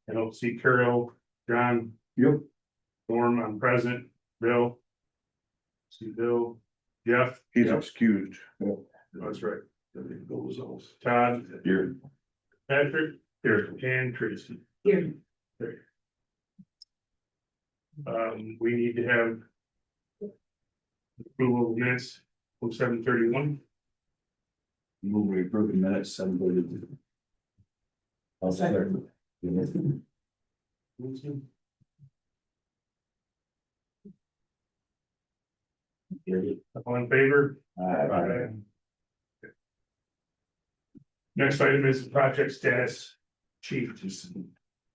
I don't see Carol, John. Yep. Norm, I'm present, Bill. See Bill, Jeff. He's excused. That's right. Todd. Here. Patrick. Here. And Tracy. Here. There. We need to have approval of minutes from 7:31. Move we approve the minutes, 7:30. I'll second. All in favor? Aye. Next item is the project status sheet, just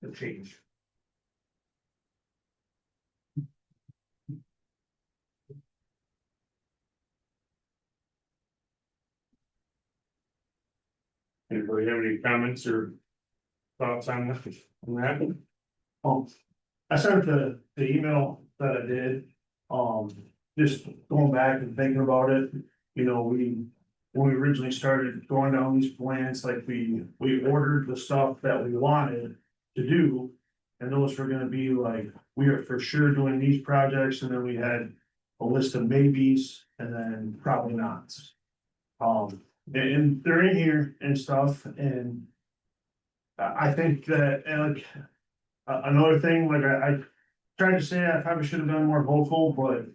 the change. Anybody have any comments or thoughts on that? I sent the email that I did, just going back and thinking about it, you know, when we originally started going down these plans, like we ordered the stuff that we wanted to do. And those were gonna be like, we are for sure doing these projects, and then we had a list of maybes and then probably nots. And they're in here and stuff, and I think that, and like, another thing, like I tried to say I probably should have been more vocal, but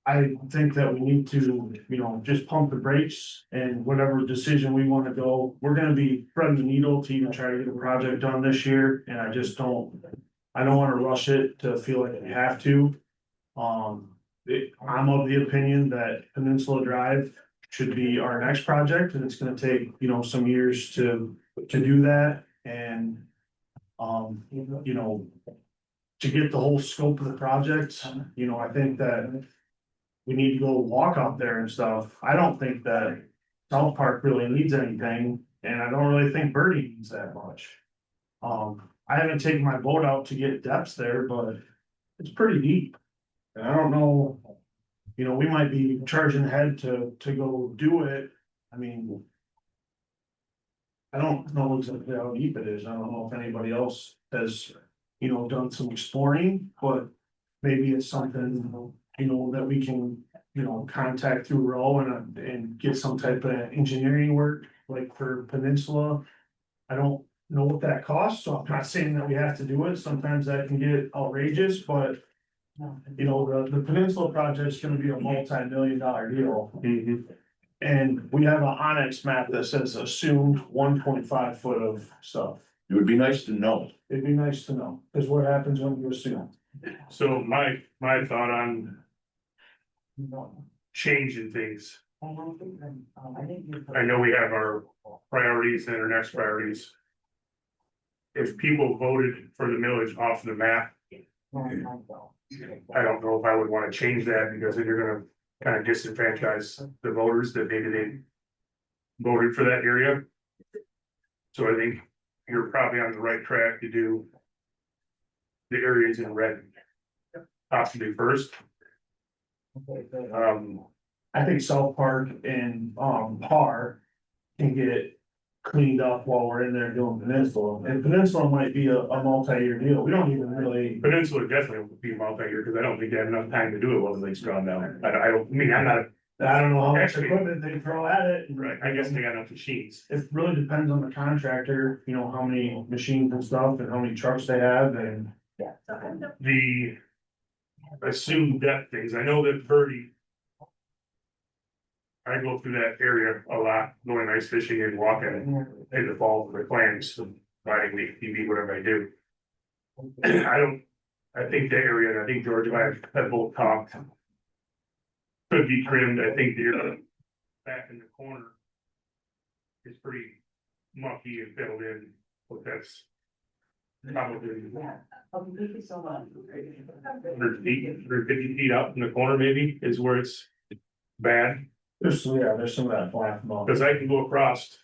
I think that we need to, you know, just pump the brakes, and whatever decision we want to go, we're gonna be threading the needle to even try to get a project done this year, and I don't want to rush it to feel like we have to. I'm of the opinion that Peninsula Drive should be our next project, and it's gonna take, you know, some years to do that, and you know, to get the whole scope of the project, you know, I think that we need to go walk out there and stuff. I don't think that South Park really needs anything, and I don't really think Birdie needs that much. I haven't taken my boat out to get depths there, but it's pretty deep. And I don't know, you know, we might be charging ahead to go do it. I mean, I don't know exactly how deep it is. I don't know if anybody else has, you know, done some exploring, but maybe it's something, you know, that we can, you know, contact through Row and get some type of engineering work, like for Peninsula. I don't know what that costs, so I'm not saying that we have to do it. Sometimes that can get outrageous, but you know, the Peninsula project is gonna be a multi-million-dollar deal. And we have an Onyx map that says assumed 1.5 foot of stuff. It would be nice to know. It'd be nice to know, because what happens when you assume? So my thought on changing things. I know we have our priorities and our next priorities. If people voted for the millage off the map, I don't know if I would want to change that, because then you're gonna kind of disenfranchise the voters that maybe they voted for that area. So I think you're probably on the right track to do the areas in red possibly first. I think South Park and Par can get cleaned up while we're in there doing Peninsula, and Peninsula might be a multi-year deal. We don't even really. Peninsula definitely will be multi-year, because I don't think they have enough time to do it while the lake's drawn down. I mean, I'm not, I don't know how much Actually- equipment they throw at it. right, I guess they got enough machines. It really depends on the contractor, you know, how many machines and stuff and how many trucks they have, and The assumed depth things, I know that Birdie. I go through that area a lot, going ice fishing and walking in the fall with the clams, riding the TV, whatever I do. I think the area, and I think George and I have both talked. Could be trimmed. I think the area back in the corner is pretty mucky and filled in, but that's probably 100 feet, 150 feet up in the corner maybe is where it's bad. there's some of that black mold. Because I can go across.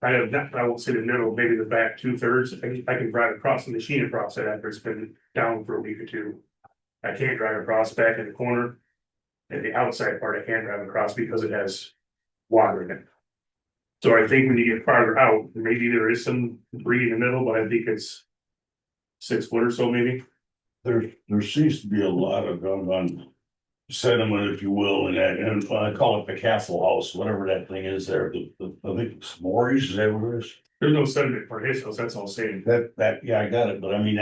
I won't say the middle, maybe the back 2/3. I can drive across the machine across it after it's been down for a week or two. I can't drive across back in the corner. And the outside part I can't drive across because it has water in it. So I think when you get farther out, maybe there is some debris in the middle, but I think it's 6 foot or so maybe. There seems to be a lot of on sediment, if you will, in that, and I call it the castle house, whatever that thing is there, I think it's Morris, is that what it is? There's no sediment for his house, that's all saying. Yeah, I got it, but I mean,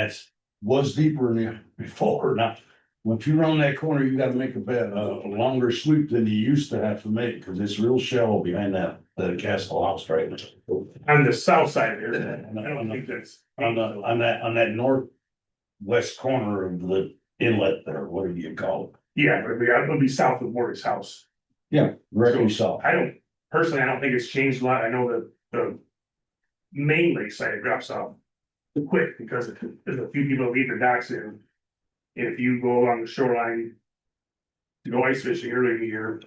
was deeper than it before, not. Once you round that corner, you gotta make a longer sweep than you used to have to make, cause it's real shallow behind that castle house right now. On the south side of there, I don't think that's. On that northwest corner of the inlet there, whatever you call it. Yeah, but it'll be south of Morris' house. Yeah, directly So south. I don't think it's changed a lot. I know that the main lakeside it drops off quick because there's a few people who leave their docks in. If you go along the shoreline to go ice fishing early in the year,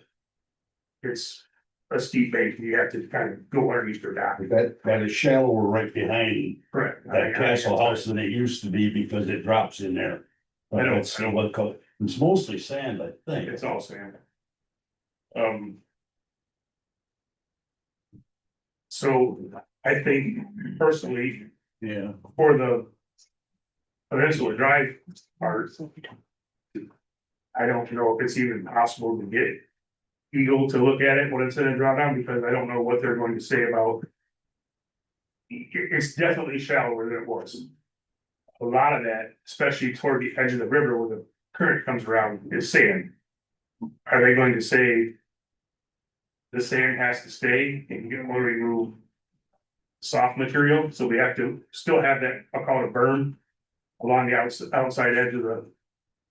it's a steep bank. You have to kind of go underneath their dock. That is shallower right behind Correct. that castle house than it used to be because it drops in there. I know. It's still it's mostly sand, I think. It's all sand. So I think personally, Yeah. for the Peninsula Drive part, I don't know if it's even possible to get Eagle to look at it when it's in a drawdown, because I don't know what they're going to say about. It's definitely shallower than it was. A lot of that, especially toward the edge of the river where the current comes around, is sand. Are they going to say the sand has to stay and you want to remove soft material? So we have to still have that, I'll call it a berm along the outside edge of the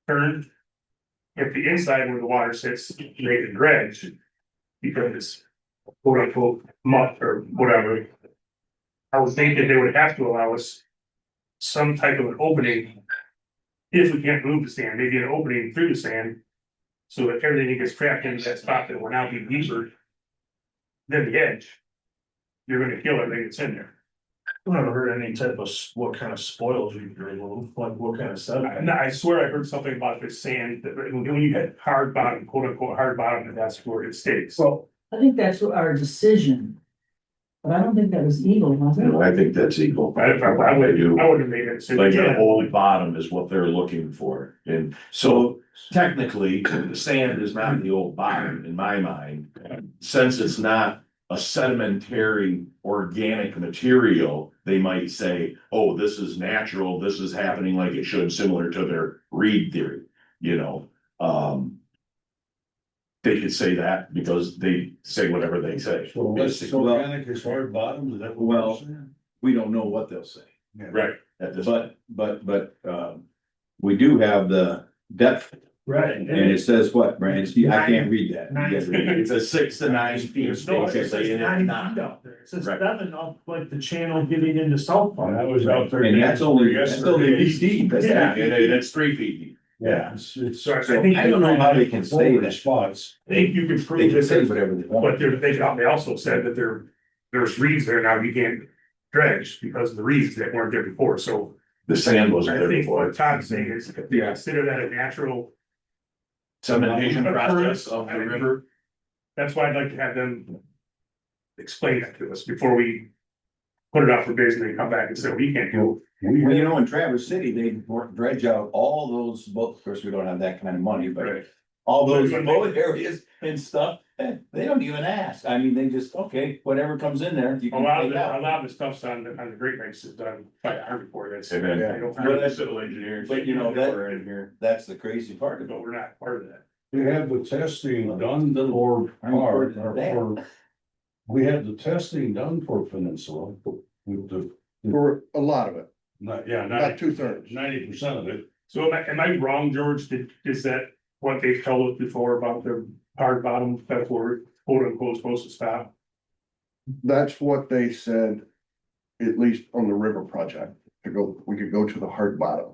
current. If the inside where the water sits, they can dredge because it's quote unquote muck or whatever. I would think that they would have to allow us some type of an opening. If we can't move the sand, maybe an opening through the sand. So that everything gets trapped into that spot that will now be deeper than the edge. You're gonna kill everything that's in there. I've never heard any type of, what kind of spoils you can remove, like what kind of sediment. I swear I heard something about this sand, that when you had hard bottom, quote unquote, hard bottom, that's where it stays. Well, I think that's our decision. But I don't think that was Eagle, was it? I think that's equal. I wouldn't have made it. So Like the yeah. whole bottom is what they're looking for. And so technically, the sand is not the old bottom in my mind. Since it's not a sedimentary organic material, they might say, oh, this is natural, this is happening like it should, similar to their reed theory, you know? They could say that because they say whatever they say. So it's organic as hard bottom, is that what Well, you're saying? We don't know what they'll say, Right. At this. but, we do have the depth, Right. and it says what, Brian? I can't read that. You guys read it. It's a 6 to 9 feet. No, it says basically, and it's 9 not. feet out there. It says Right. 7 up like the channel getting into South And I Park. was out there. And that's only deep. Yeah, that's 3 feet deep. Yeah. It's. So I So think. I don't know how they can say the that. spots. I think you can They prove can this, say whatever they want. but they also said that there's reeds there now, you can't dredge because of the reeds that weren't there before, so. The sand wasn't I there think before. what Todd's saying is, if they Yeah. consider that a natural, Sedimentation process of the river. that's why I'd like to have them explain that to us before we put it out for bids and they come back and say, we can't do. Well, you know, in Traverse City, they dredge out all those, both, of course, we don't have that kind of money, but all those boat areas and stuff, they don't even ask. I mean, they just, okay, whatever comes in there, you A can lot of take the, out. a lot of the stuff's on the Great Lakes is done by the Army Corps, that's. And then- they don't- But that's- Civil engineers. But you know, that- We're in here. That's the crazy part of But it. we're not part of that. We have the testing done we have the testing done for Peninsula with the, For a lot of it, not, yeah, about 2/3. 90% of it. So am I wrong, George? Is that what they've told us before about the hard bottom, that's where we're quote unquote supposed to stop? That's what they said, at least on the river project, we could go to the hard bottom.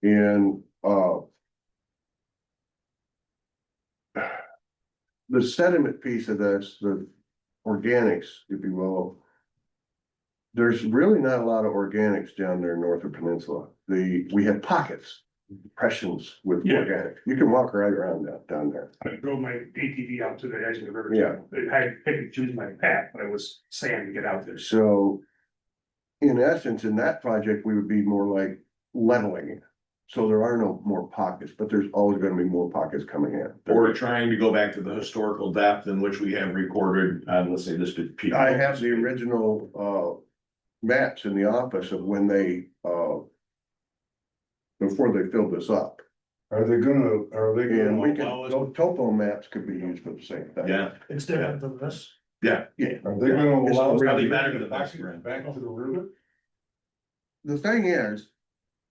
And, the sediment piece of this, the organics, if you will. There's really not a lot of organics down there north of Peninsula. We have pockets, depressions with Yeah. organic. You can walk right around down there. I drove my ATV out to the edge of the river. Yeah. I had to pick and choose my path, but it was sand to get out there. So in essence, in that project, we would be more like leveling it. So there are no more pockets, but there's always gonna be more pockets coming in. Or trying to go back to the historical depth in which we have recorded, let's say this. I have the original maps in the office of when they before they filled this up. Are they gonna And we could, allow us, those topo maps could be used for the same thing. Yeah, It's different than this. yeah. are they gonna It's allow us probably to better get than back this, Brent. back to the river? The thing is,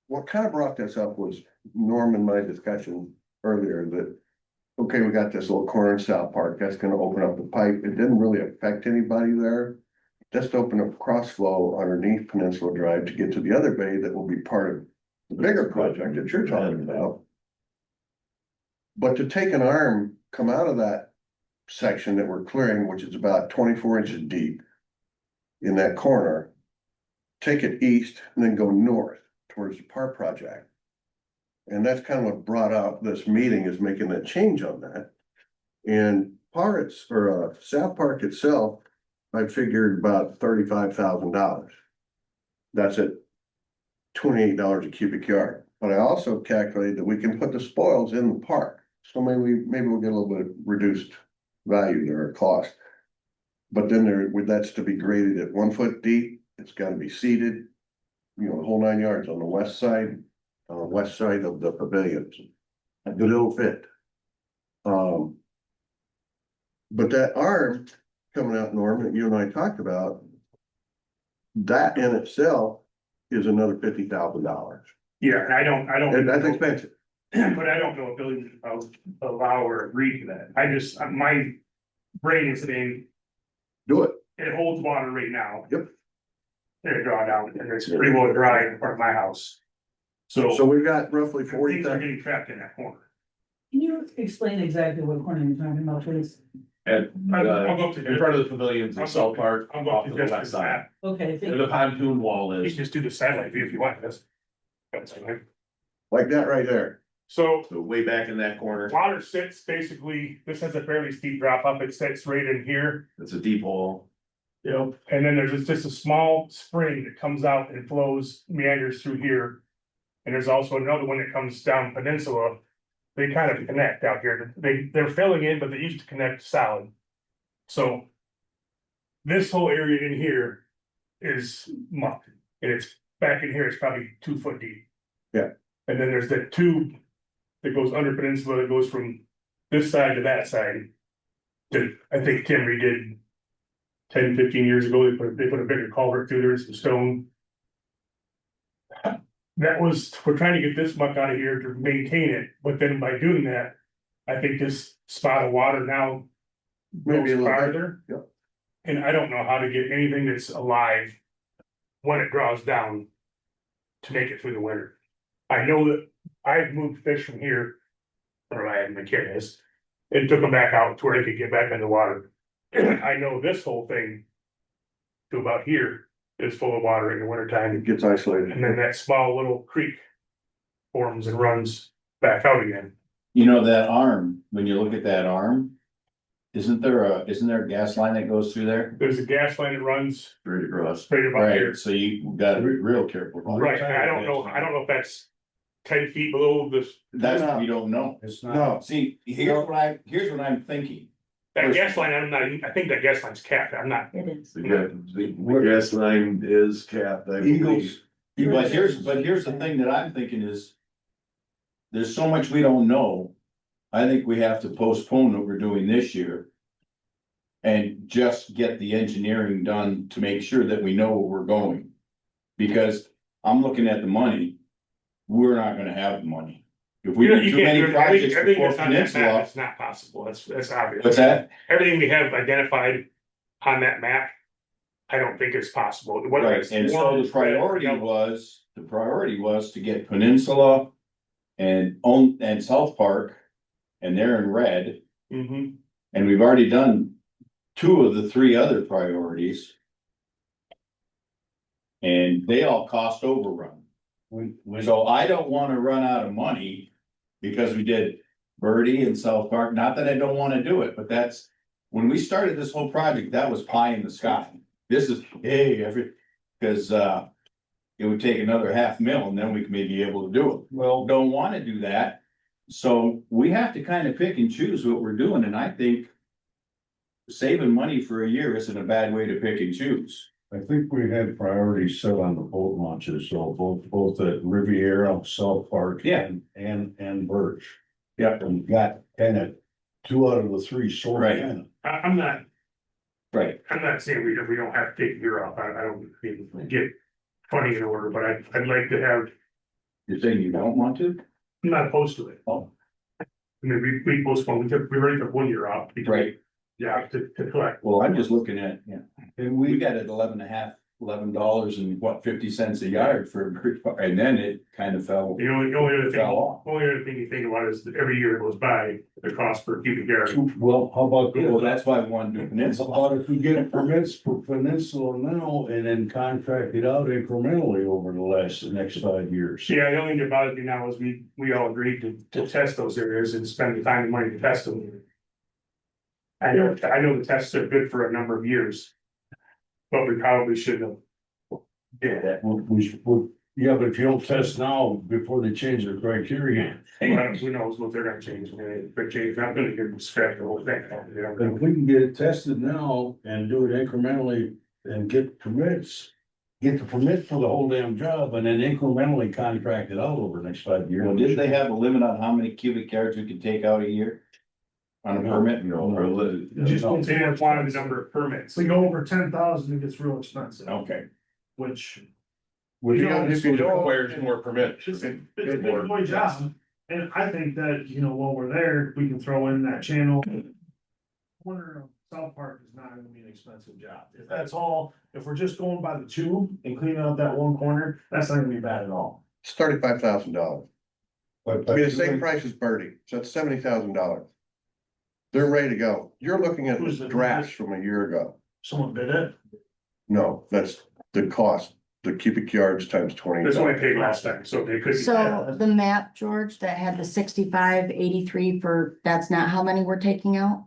what kind of brought this up was Norm and my discussion earlier that, okay, we got this little corner in South Park, that's gonna open up the pipe. It didn't really affect anybody there. Just open up cross flow underneath Peninsula Drive to get to the other bay that will be part of the bigger project that you're talking about. But to take an arm, come out of that section that we're clearing, which is about 24 inches deep in that corner, take it east and then go north towards the park project. And that's kind of what brought out this meeting, is making that change on that. And South Park itself, I figured about $35,000. That's at $28 a cubic yard. But I also calculated that we can put the spoils in the park. So maybe we'll get a little bit of reduced value there or cost. But then that's to be graded at 1 foot deep. It's gotta be seeded, the whole 9 yards on the west side of the pavilions. But it'll fit. But that arm coming out, Norm, that you and I talked about, that in itself is another $50,000. Yeah, and I don't. And that's expensive. But I don't know if buildings allow or agree to that. My brain is saying Do it. it holds water right now. Yep. There, draw down, and it's pretty well dry in front of my house. So So we've got roughly things 40,000. are getting trapped in that corner. Can you explain exactly what corner you're talking about, please? At, I'll go up to in front of the pavilions in South Park, I'll go off up to to the west this side. map. Okay, Where thank the pontoon wall You is, can just do the satellite view if you want this. That's fine. Like that right there. So so way back in that corner, water sits basically, this has a fairly steep drop up. It sits right in here. it's a deep hole. Yep. And then there's just a small spring that comes out and flows, meanders through here. And there's also another one that comes down Peninsula. They kind of connect out here. They're filling in, but they used to connect solid. So this whole area in here is muck, and it's back in here, it's probably 2 foot deep. Yeah. And then there's that tube that goes under Peninsula, that goes from this side to that side. That I think Tim redid 10, 15 years ago. They put a bigger culvert through there, some stone. We're trying to get this muck out of here to maintain it, but then by doing that, I think this spot of water now Maybe a goes little bit. farther. Yep. And I don't know how to get anything that's alive when it draws down to make it through the winter. I know that I've moved fish from here, or I had my kids, and took them back out to where they could get back in the water. I know this whole thing to about here is full of water in the wintertime. It gets isolated. And then that small little creek forms and runs back out again. You know, that arm, when you look at that arm, isn't there a gas line that goes through there? There's a gas line that runs Straight across. straight about here. Right, so you gotta be real careful. Right, and I don't know if that's 10 feet below this, That's, we don't know. It's not. No, See, here's what I'm thinking. that gas line, I think that gas line's capped, I'm not. It is. The gas line is capped, I believe. But here's the thing that I'm thinking is. There's so much we don't know. I think we have to postpone what we're doing this year. And just get the engineering done to make sure that we know where we're going. Because I'm looking at the money, we're not gonna have the money. If we do You too can't many do it. projects Everything before that's on that map, Peninsula, it's not possible, that's obvious. what's that? Everything we have identified on that map, I don't think is possible. Whether Right, it's and so warm, the priority red, was to get Peninsula. And South Park, and they're in red, Mhm. and we've already done 2 of the 3 other priorities. And they all cost overrun. So I don't wanna run out of money because we did Birdie and South Park, not that I don't wanna do it, but that's. When we started this whole project, that was pie in the sky. This is, hey, cause it would take another $500,000 and then we may be able to do it. Well, don't wanna do that. So we have to kind of pick and choose what we're doing, and I think. Saving money for a year isn't a bad way to pick and choose. I think we had priorities set on the boat launches, so both at Riviera, South Park. Yeah. And Birch. Yep. And got kind of 2 out of the 3 sort Right. of. I'm not Right. saying we don't have to take a year off, I don't mean, get funny in order, but I'd like to have, You're saying you don't want to? I'm not opposed to it. Oh. I mean, we postponed, we already took 1 year off. because- Right. Yeah, to collect. Well, I'm just looking at, yeah, And we got it $11 and what, 50 cents a yard for, and then it kind of fell. The only other Fell off. thing you think about is that every year it goes by, the cost per cubic yard. Well, how about Well, this? that's why we want to do How Peninsula. about if we get permits for Peninsula now and then contract it out incrementally over the next 5 years? Yeah, the only thing that bothers me now is we all agreed to test those areas and spend the time and money to test them. I know the tests are good for a number of years. But we probably shouldn't have. Did that. Yeah, but if you don't test now before they change their criteria. Well, who knows what they're gonna change, I mean, if they change, not gonna get scrap the whole thing. You know? If we can get it tested now and do it incrementally and get permits. Get the permit for the whole damn job and then incrementally contract it out over the next 5 years. Well, didn't they have a limit on how many cubic yards we could take out a year? On a permit? Just No. They didn't want the number of permits. If we go over 10,000, it gets real expensive, Okay. which. Would you- If It requires more permits. It's a big boy job, and I think that, while we're there, we can throw in that channel. Corner of South Park is not gonna be an expensive job, if that's all, if we're just going by the tube and cleaning out that one corner, that's not gonna be bad at all. It's $35,000. But I mean, the same price as Birdie, so it's $70,000. They're ready to go. You're looking at Who's the- drafts from a year ago. Someone bid it, No, that's the cost, the cubic yards times 20. That's what I paid last time, so they could. So the map, George, that had the 6583 for, that's not how many we're taking out?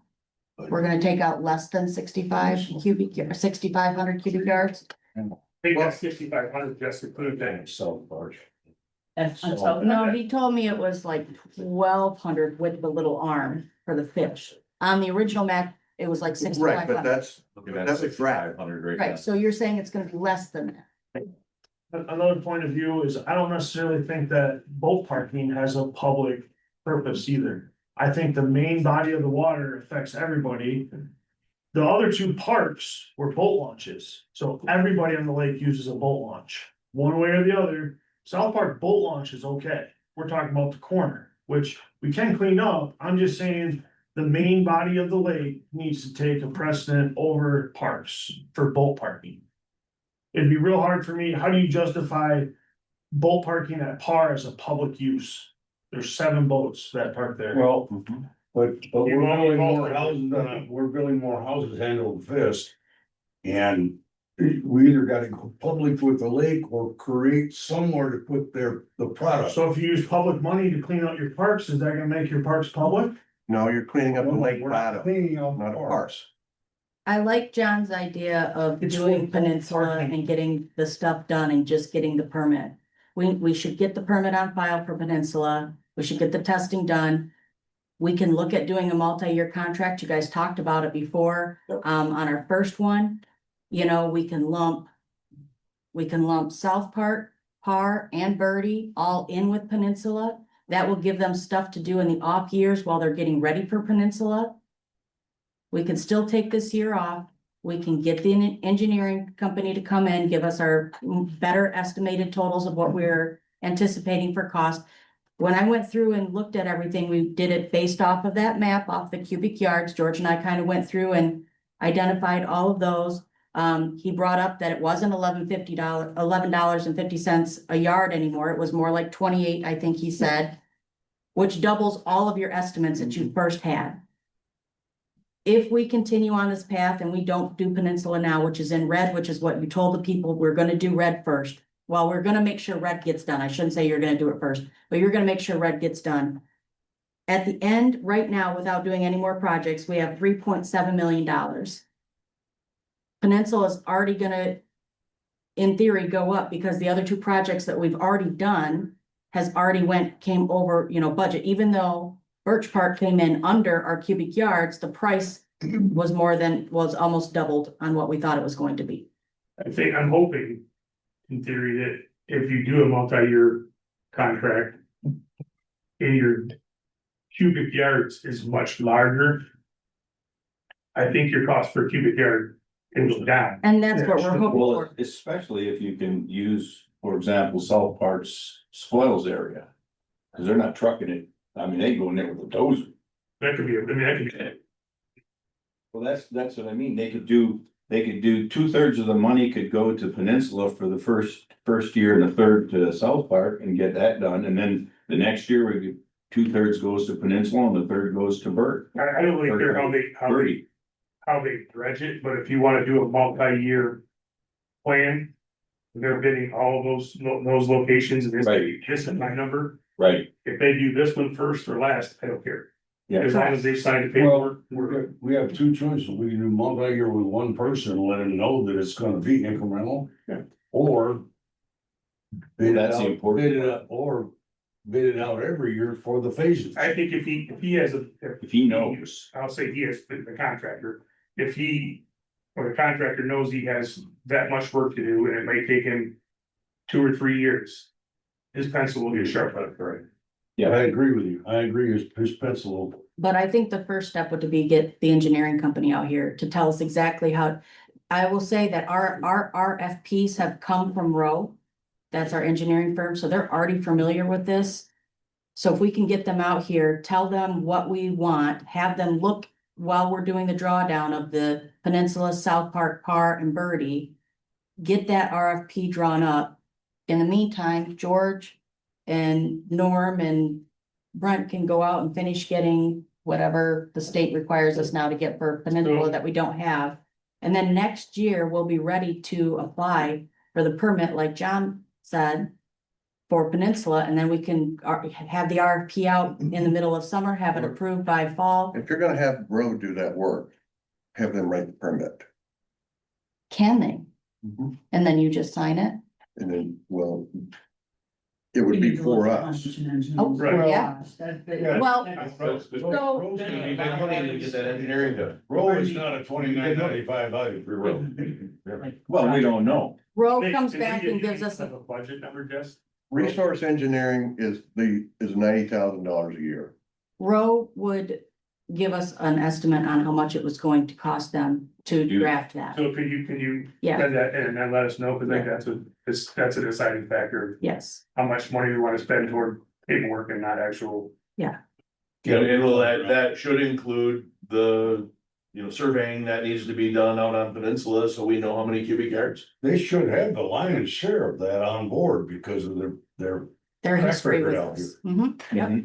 We're gonna take out less than 6,500 cubic yards? I think that's 6,500 just to include that. South Park. No, he told me it was like 1,200 with the little arm for the fish. On the original map, it was like Right, but 6,500. that's a draft. 6,500 right Right, now. so you're saying it's gonna be less than that? another point of view is, I don't necessarily think that boat parking has a public purpose either. I think the main body of the water affects everybody. The other 2 parks were boat launches, so everybody on the lake uses a boat launch, one way or the other. South Park boat launch is okay, we're talking about the corner, which we can clean up, I'm just saying. The main body of the lake needs to take a precedent over parks for boat parking. It'd be real hard for me, how do you justify boat parking at par as a public use? There's 7 boats that park there. Well, but You we're only building more voted. houses, we're building more houses hand over fist. And we either gotta go public with the lake or create somewhere to put the product. So if you use public money to clean out your parks, is that gonna make your parks public? No, you're cleaning up the lake We're not bottom, cleaning out not a parks. parse. I like John's idea of It's doing for Peninsula parking. and getting the stuff done and just getting the permit. We should get the permit on file for Peninsula, we should get the testing done. We can look at doing a multi-year contract, you guys talked about it before, on our first one. We can lump South Park, Par and Birdie all in with Peninsula. That will give them stuff to do in the off years while they're getting ready for Peninsula. We can still take this year off. We can get the engineering company to come in, give us our better estimated totals of what we're anticipating for cost. When I went through and looked at everything, we did it based off of that map, off the cubic yards. George and I kind of went through and identified all of those. He brought up that it wasn't $11.50 a yard anymore. It was more like 28, I think he said, which doubles all of your estimates that you first had. If we continue on this path and we don't do Peninsula now, which is in red, which is what you told the people, we're gonna do red first. well, we're gonna make sure red gets done. I shouldn't say you're gonna do it first, but you're gonna make sure red gets done. At the end, right now, without doing any more projects, we have $3.7 million. Peninsula is already gonna, in theory, go up because the other two projects that we've already done came over, budget, even though Birch Park came in under our cubic yards, the price was almost doubled on what we thought it was going to be. I'm hoping, in theory, that if you do a multi-year contract. And your cubic yards is much larger. I think your cost per cubic yard can go down. And that's what we're hoping Well, for. especially if you can use, for example, South Park's spoils area. Cause they're not trucking it, I mean, they go in there with a dozer. That could be, that could be. Well, that's what I mean, they could do 2/3 of the money could go to Peninsula for the first year and a third to South Park and get that done, and then the next year we get 2/3 goes to Peninsula and the third goes to Burt. I don't really care Birdie. how they dredge it, but if you wanna do a multi-year plan. They're bidding all those locations and Right. this is my number. Right, If they do this one first or last, I don't care. yeah, As long as they sign the Well, paperwork, we have two choices. We can do multi-year with one person, and let them know that it's gonna be incremental. Yeah. Or. Bid it That's the out, important bid it part. out, or bid it out every year for the phases. I think if he has if he knows, I'll say he has the contractor, if he. Or the contractor knows he has that much work to do and it may take him 2 or 3 years. His pencil will get sharp up, right? I agree with you. I agree, his pencil. But I think the first step would be get the engineering company out here to tell us exactly how. I will say that our RFPs have come from Rowe. That's our engineering firm, so they're already familiar with this. So if we can get them out here, tell them what we want, have them look while we're doing the drawdown of the Peninsula, South Park, Parr, and Birdie. Get that RFP drawn up. In the meantime, George and Norm and Brent can go out and finish getting whatever the state requires us now to get for Peninsula that we don't have. And then next year, we'll be ready to apply for the permit, like John said, for Peninsula, and then we can have the RFP out in the middle of summer, have it approved by fall. If you're gonna have Road do that work, have them write the permit. Can they? Mhm. And then you just sign it? And then, well. It would be for us. Oh, Right. yeah. Well, Rowe is not a 29.95 item for road. well, we don't know. Rowe Nick, comes did back we and get gives us a budget number, Jess? Resource engineering is $90,000 a year. Rowe would give us an estimate on how much it was going to cost them to Do- draft that. So can you Yeah, send that in and then let us know, because I think that's a deciding factor, yes, how much money we wanna spend toward paperwork and not actual. and well, that should include the, surveying that needs to be done out on Peninsula, so we know how many cubic yards. They should have the lion's share of that on board because of their their Track history with record out us. Mhm, yep.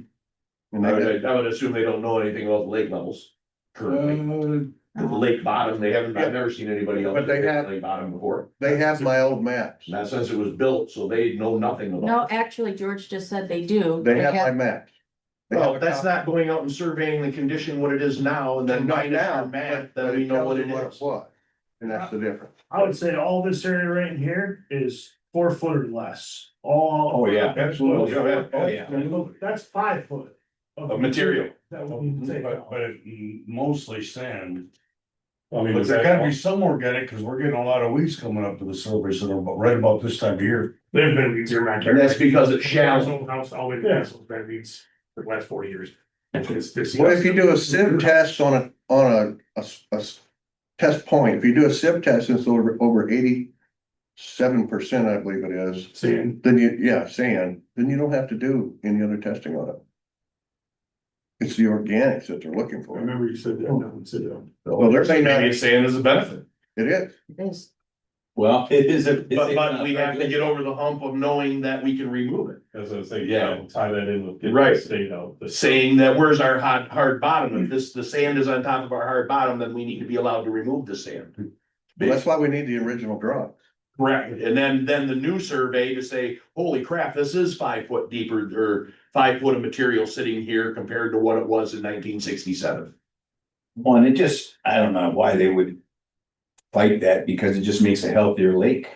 And I they got, would assume they don't know anything about the lake levels. Currently, the lake bottom, I've never seen anybody else. But they hit have- Lake bottom before, they have my old maps. not since it was built, so they know nothing about it. No, actually, George just said they do. They have my maps. They Well, have a that's copy. not going out and surveying the condition, what it is now, and then Not minus now, our map, but then we it know tells what you it is. was. And that's the difference. I would say all this area right in here is 4 foot or less, all. Oh, yeah, absolutely. Oh, yeah. That's 5 foot. Of material. That we need to take out. But mostly sand. I mean, but there gotta be some organic, cause we're getting a lot of weeds coming up to the surface, and right about this time of year. There's been weeds here, man. And that's because it's shallow. House, all the way to Nashville's been weeds for the last 40 years. It's Well, if you do a sieve test on a test point, if you do a sieve test, it's over 87%, I believe it is. Saying, Then sand, then you don't have to do any other testing on it. It's the organics that they're looking I for. remember you said that, no one said that. Well, there may not, Maybe sand is a benefit, it is. It is. Well, it is a. but we have to get over the hump of knowing that we can remove it. As I say, Yeah. tie that in with. Right. The state out. Saying that where's our hard bottom, if the sand is on top of our hard bottom, then we need to be allowed to remove the sand. Well, that's why we need the original drawings. Correct, and then the new survey to say, holy crap, this is 5 foot deeper or 5 foot of material sitting here compared to what it was in 1967. Well, and it just, I don't know why they would fight that, because it just makes a healthier lake.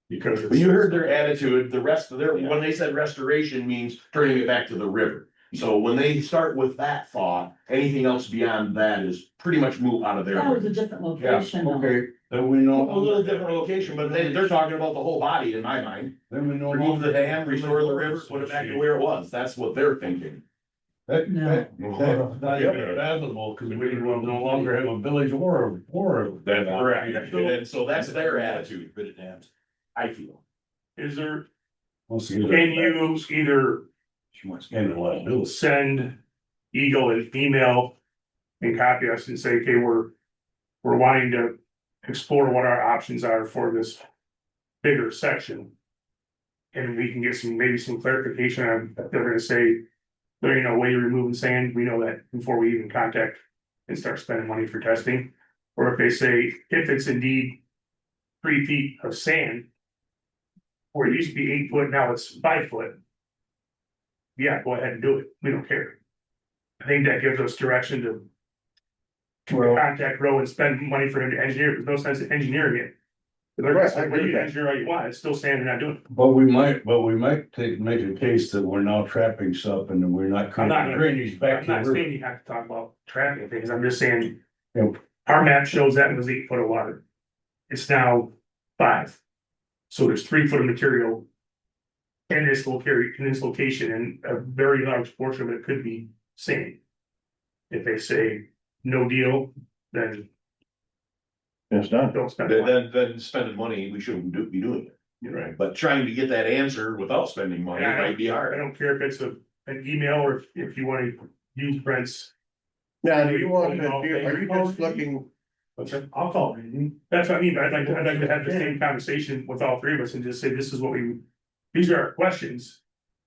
Because But you heard their attitude, the rest of their, when they said restoration means turning it back to the river. So when they start with that thought, anything else beyond that is pretty much move out of their. That was a different location. though. Okay, then we know. A little different location, but they're talking about the whole body in my mind. Then we know. Remove the dam, restore the river, put it back to where it was. That's what they're thinking. That's No. not even fathomable, because we will no longer have a village or That's correct. And so that's their attitude, Bit of dams. I feel. is there, Can can you either She wants. And a liability. send Eagle an email and copy us and say, okay, we're wanting to explore what our options are for this bigger section. And we can get maybe some clarification on, if they're gonna say, there ain't no way you're removing sand, we know that before we even contact and start spending money for testing. Or if they say, if it's indeed 3 feet of sand, where it used to be 8 foot, now it's 5 foot. Yeah, go ahead and do it, we don't care. I think that gives us direction to contact Row and spend money for him to engineer, there's no sense in engineering it. They're gonna Right, I say, agree well, with you that. engineer all you want, it's still sand, you're not doing it. But we might make a case that we're now trapping stuff and we're not I'm not creating gonna- drainage back I'm to not the river. saying you have to talk about trapping things, I'm just saying. Yep. Our map shows that was 8 foot of water. It's now 5. So there's 3 foot of material. In this location, and a very large portion of it could be sand. If they say no deal, then It's done. don't spend the money. Then spending money, we shouldn't be doing it. Right. But trying to get that answer without spending money might be I hard. don't care if it's an email or if you wanna use Brent's. Now, do you want to, are you just looking, I'll call it. That's what I mean, but I'd like to have the same conversation with all 3 of us and just say, this is what these are our questions.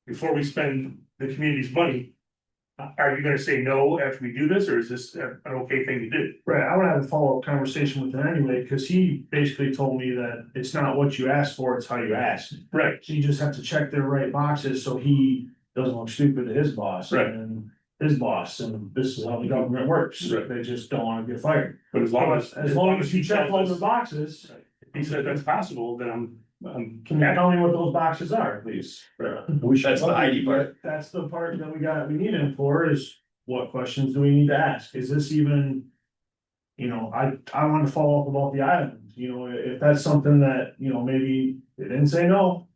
Before we spend the community's money, are you gonna say no after we do this, or is this an okay thing to do? Right, I would have a follow-up conversation with him anyway, because he basically told me that it's not what you ask for, it's how you ask. Right, So you just have to check their right boxes, so he doesn't look stupid to his boss. Right. And his boss, and this is how the government works, Right. they just don't wanna get fired. but as long as you check all tells the us- boxes, If he said that's possible, then I'm can you tell me what those boxes are, please? We should That's the ID part. That's the part that we need him for, is what questions do we need to ask? Is this even? You know, I want to follow up about the island, you know, if that's something that, you know, maybe they didn't say no.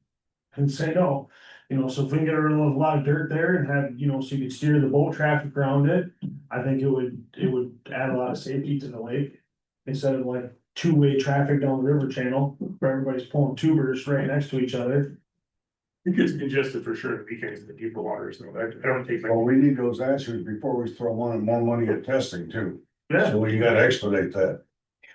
Didn't say no, you know, so if we can get rid of a lot of dirt there and have, you know, so you could steer the boat traffic around it. I think it would add a lot of safety to the lake. Instead of like two-way traffic down the river channel, where everybody's pulling tubers right next to each other. It gets congested for sure, the weekends in the deeper waters, though, I don't take. Well, we need those answers before we throw more money at testing too. Yeah. So you gotta expedite that.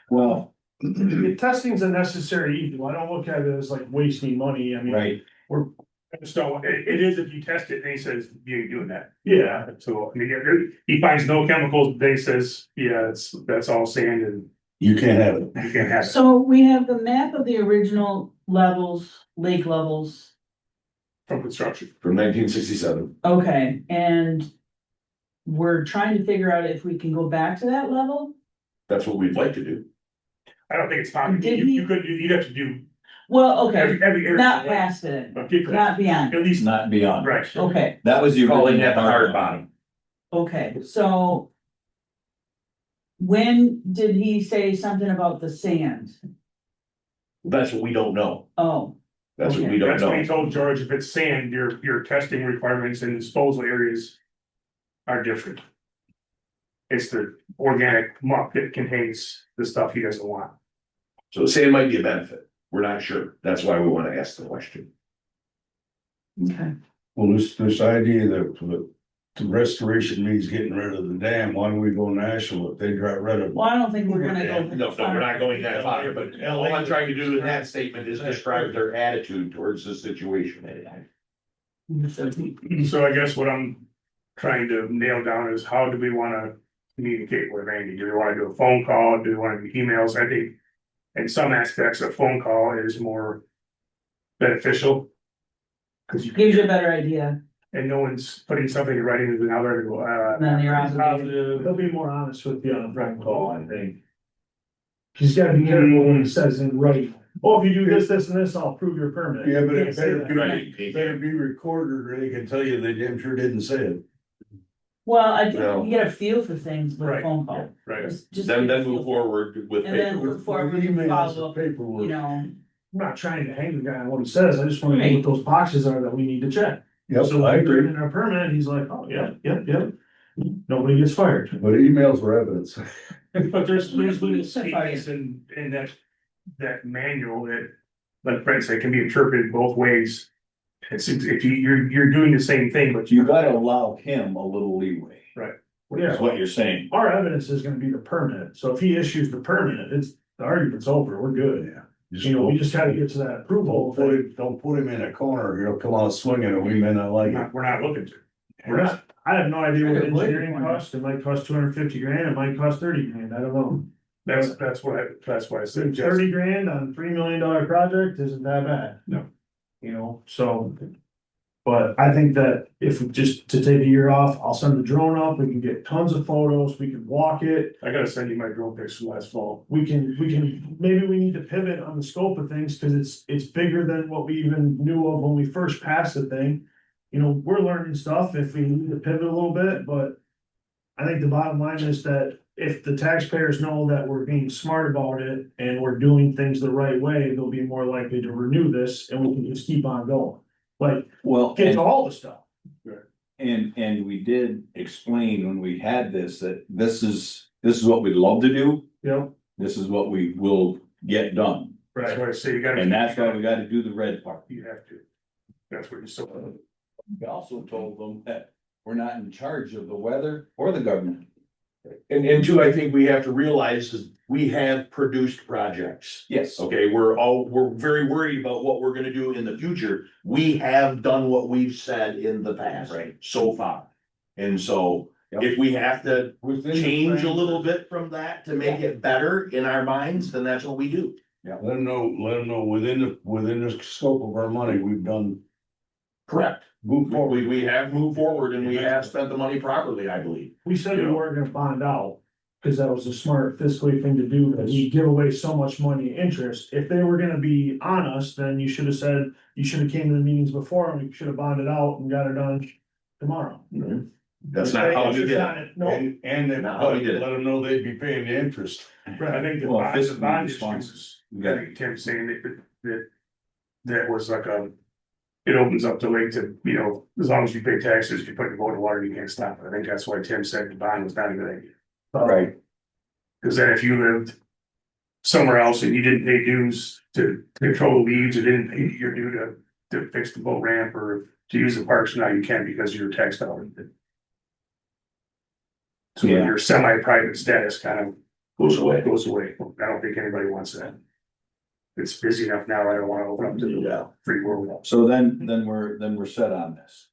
Well, The testing's a necessary evil, I don't look at it as like wasting money, I mean. right, I just don't, it is if you test it, and he says, you ain't doing that. Yeah, So, I mean, he finds no chemicals, then he says, yeah, that's all sand and You can't have it. you can't have it. So we have the map of the original levels, lake levels, From construction. From 1967. okay, and we're trying to figure out if we can go back to that level? That's what we'd like to do. I don't think it's possible, Did you he- could, you'd have to do Well, okay, every area. not past it, Okay, not beyond, at least, not beyond. right, okay, That was the. Calling original that the hard bottom. okay, so. When did he say something about the sand? That's what we don't know. Oh, That's what we don't that's what he know. told George, if it's sand, your testing requirements and disposal areas are different. It's the organic muck that contains the stuff he doesn't want. So sand might be a benefit. We're not sure. That's why we want to ask the question. okay, Well, this idea that the restoration means getting rid of the dam, why don't we go national if they got rid of? well, I don't think we're gonna go. No, we're not going that far, but all I'm trying to do in that statement is describe their attitude towards the situation. So I guess what I'm trying to nail down is how do we wanna communicate with Randy? Do we wanna do a phone call? Do we wanna do emails? I think in some aspects, a phone call is more beneficial. Cause you, Gives you a better idea, and no one's putting something in writing and now they're gonna go, and then you're on. positive. They'll be more honest with you on the phone call, I think. He's gotta be careful when he says in writing, oh, if you do this, this, and this, I'll approve your permit. Yeah, but You it can't say better that. be, Right. better be recorded or they can tell you they damn sure didn't say it. Well, I think No. you get a feel for things with a Right, phone call. Right, Just Then get a move feel. forward with And then paper. move forward and Emails, follow up, paperwork. you know, I'm not trying to hang the guy on what he says, I just wanna know what those boxes are that we need to check. Yep, So I if we turn agree, in our permit, he's like, oh, yep. Nobody gets fired. but emails were evidence. but there's little statements in that manual that, like Brent said, can be interpreted both ways. It's, if you're doing the same thing, but You gotta allow him a little leeway, Yeah, is what you're saying. our evidence is gonna be the permit, so if he issues the permit, the argument's over, we're good. You know, we just gotta get to that approval. Don't put him in a corner, he'll come out swinging and we may not like it. we're not looking to. We're not, I have no idea what I could wait engineering for it. costs, it might cost 250 grand, it might cost 30 grand, I don't know. that's why I said just, 30 grand on $3 million project isn't that bad. No. You know, so. But I think that if we just to take a year off, I'll send the drone up, we can get tons of photos, we can walk it. I gotta send you my drone pics from last fall. We can, maybe we need to pivot on the scope of things, cause it's bigger than what we even knew of when we first passed the thing. You know, we're learning stuff if we need to pivot a little bit, but. I think the bottom line is that if the taxpayers know that we're being smart about it and we're doing things the right way, they'll be more likely to renew this and we can just keep on going. Like, Well, get to all the stuff. and we did explain when we had this, that this is what we'd love to do. You know? This is what we will get done, That's why I say you gotta. and that's why we gotta do the red part. You have to. That's what you saw. We also told them that we're not in charge of the weather or the government. And two, I think we have to realize is we have produced projects. Yes. Okay, we're very worried about what we're gonna do in the future. We have done what we've said in the past. Right. So far. And so if we have to Within the change a frame- little bit from that to make it better in our minds, then that's what we do. Let them know, within the scope of our money, we've done, Correct. move forward. We have moved forward and we have spent the money properly, I believe. We said we weren't gonna bond out, cause that was a smart fiscally thing to do, cause we give away so much money in interest. If they were gonna be on us, then you should have said, you should have came to the meetings before and we should have bonded out and got it done tomorrow. That's not how you get it. No, And then No, let we did it. them know they'd be paying the interest. Right, I think the Well, bond, the fiscally bond responsible. issues, We I got- think Tim's saying that was like it opens up the way to, you know, as long as you pay taxes, you put your boat in water, you can't stop it. I think that's why Tim said the bond was not a good idea. Right. Cause then if you lived somewhere else and you didn't pay dues to control the weeds, or didn't pay your due to fix the boat ramp or to use the parks, now you can because you're taxed dollar. So Yeah. your semi-private status kind of Goes away. goes away. I don't think anybody wants that. It's busy enough now, I don't wanna open up to the free world. So then we're set on this.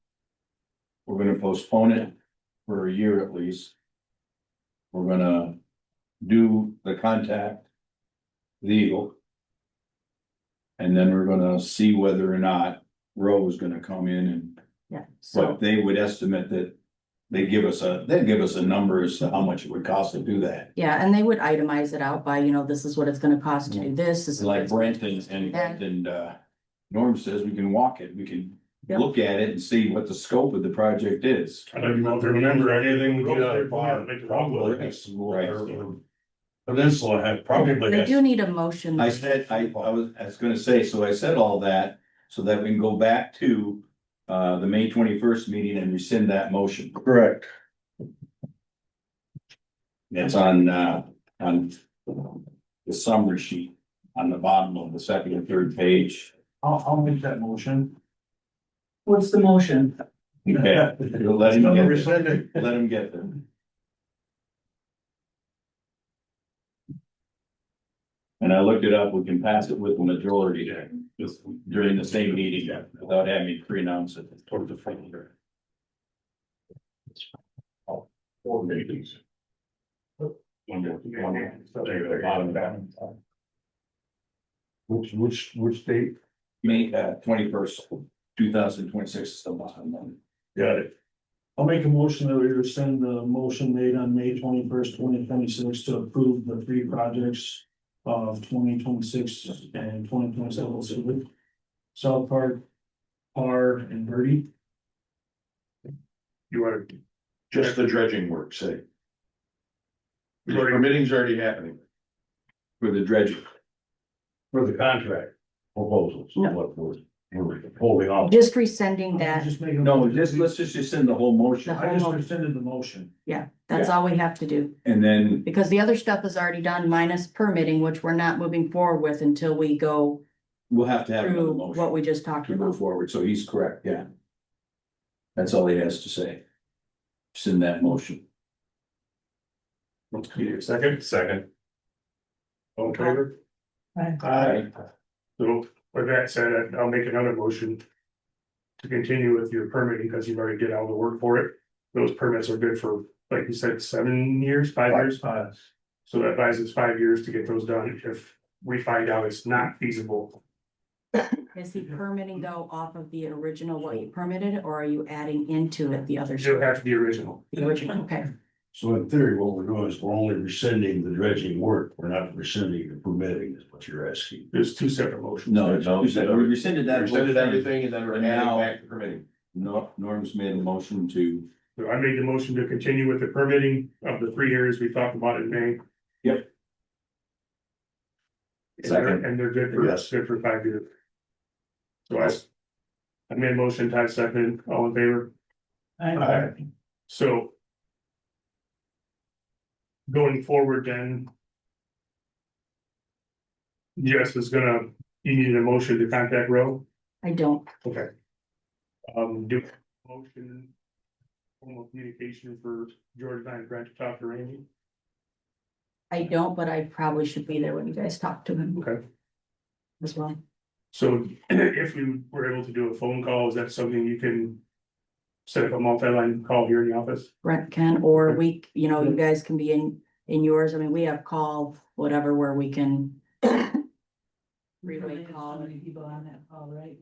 We're gonna postpone it for a year at least. We're gonna do the contact. The Eagle. And then we're gonna see whether or not Roe is gonna come in and Yeah, so, what they would estimate that. They'd give us a number as to how much it would cost to do that. yeah, and they would itemize it out by, this is what it's gonna cost to do this. is what Like it's- Brent and Norm says, we can walk it, we can Yep. look at it and see what the scope of the project is. I don't know if you remember anything we did out of our Peninsula had probably. They do need a motion. I said, I was gonna say, so I said all that, so that we can go back to, the May 21st meeting and rescind that motion. Correct. It's on the summary sheet on the bottom of the second and third page. I'll make that motion. What's the motion? Yeah, let him get Rescind there, it. let him get there. And I looked it up, we can pass it with the majority during the same meeting without having to pre-announce it. Toward the front here. Four meetings. One, there, the bottom down. Which date? May 21st, 2026 is the bottom one. Got it. I'll make a motion that we rescind the motion made on May 21st, 2026 to approve the three projects of 2026 and 2027. So South Park, Par and Birdie. You wanna, Just the dredging work, say. The Already- permitting's already happening. For the dredging. For the contract proposals, No. what we're holding off. Just rescinding that, Just make a- No, let's just rescind the whole motion I just rescinded the motion. yeah, that's all we have to do. and then Because the other stuff is already done minus permitting, which we're not moving forward with until we go we'll have to have another through what motion we just talked to move about. forward. So he's correct, yeah. That's all he has to say. Rescind that motion. second? Second. All in favor? Aye. So with that said, I'll make another motion. To continue with your permitting, because you've already did all the work for it. Those permits are good for, like you said, 7 years, 5 years. So that buys us 5 years to get those done if we find out it's not feasible. Is he permitting though off of the original what you permitted, or are you adding into it the other It'll stuff? have to be original. The original, okay. So in theory, what we're doing is we're only rescinding the dredging work, we're not rescinding the permitting, is what you're asking. There's 2 separate motions. No, No, we rescinded that. Rescinded whole thing. everything and then we're And adding now- back the permitting. Norm's made a motion to, So I made the motion to continue with the permitting of the 3 areas we talked about in May. Yep. Second. And they're good Yes. for 5 years. So I made a motion, Todd second, all in favor? So. Going forward then. Jess is gonna, you need a motion to contact Rowe, I don't. okay. Do motion. Formal communication for George and I and Brent to talk to Randy, I don't, but I probably should be there when you guys talk to him okay. as well. So if you were able to do a phone call, is that something you can? Set up a multi-line call here in the office? Brent can, or we, you know, you guys can be in yours. I mean, we have call, whatever, where we can. Relay call. Many people on that call, right?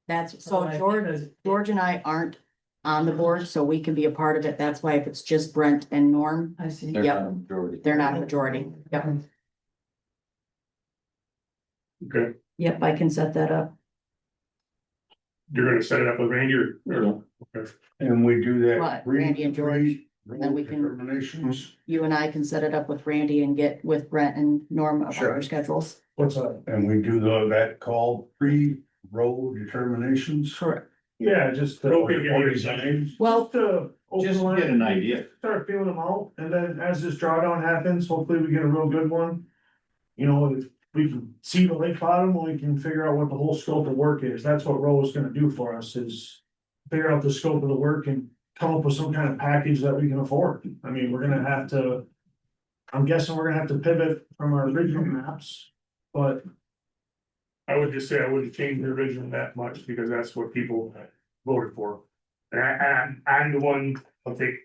That's, so Otherwise, George, because- George and I aren't on the board, so we can be a part of it. That's why if it's just Brent and Norm, I see. they're Yep. not a majority. they're not a majority. Yep, Okay, yep, I can set that up. you're gonna set it up with Randy or? Okay. And we do that. What, Randy and George? Then we can- Determinations, You and I can set it up with Randy and get with Brent and Norm about Sure. our schedules. What's that? and we do that call pre-road determinations. Correct. Yeah, just. Or Designs. Well, Just to get an idea. Start feeling them out, and then as this drawdown happens, hopefully we get a real good one. You know, if we can see the lake bottom, we can figure out what the whole scope of work is. That's what Roe is gonna do for us, is figure out the scope of the work and come up with some kind of package that we can afford. I mean, we're gonna have to, I'm guessing we're gonna have to pivot from our original maps, but I would just say I wouldn't change the original that much because that's what people voted for. And I'm the one, I'll take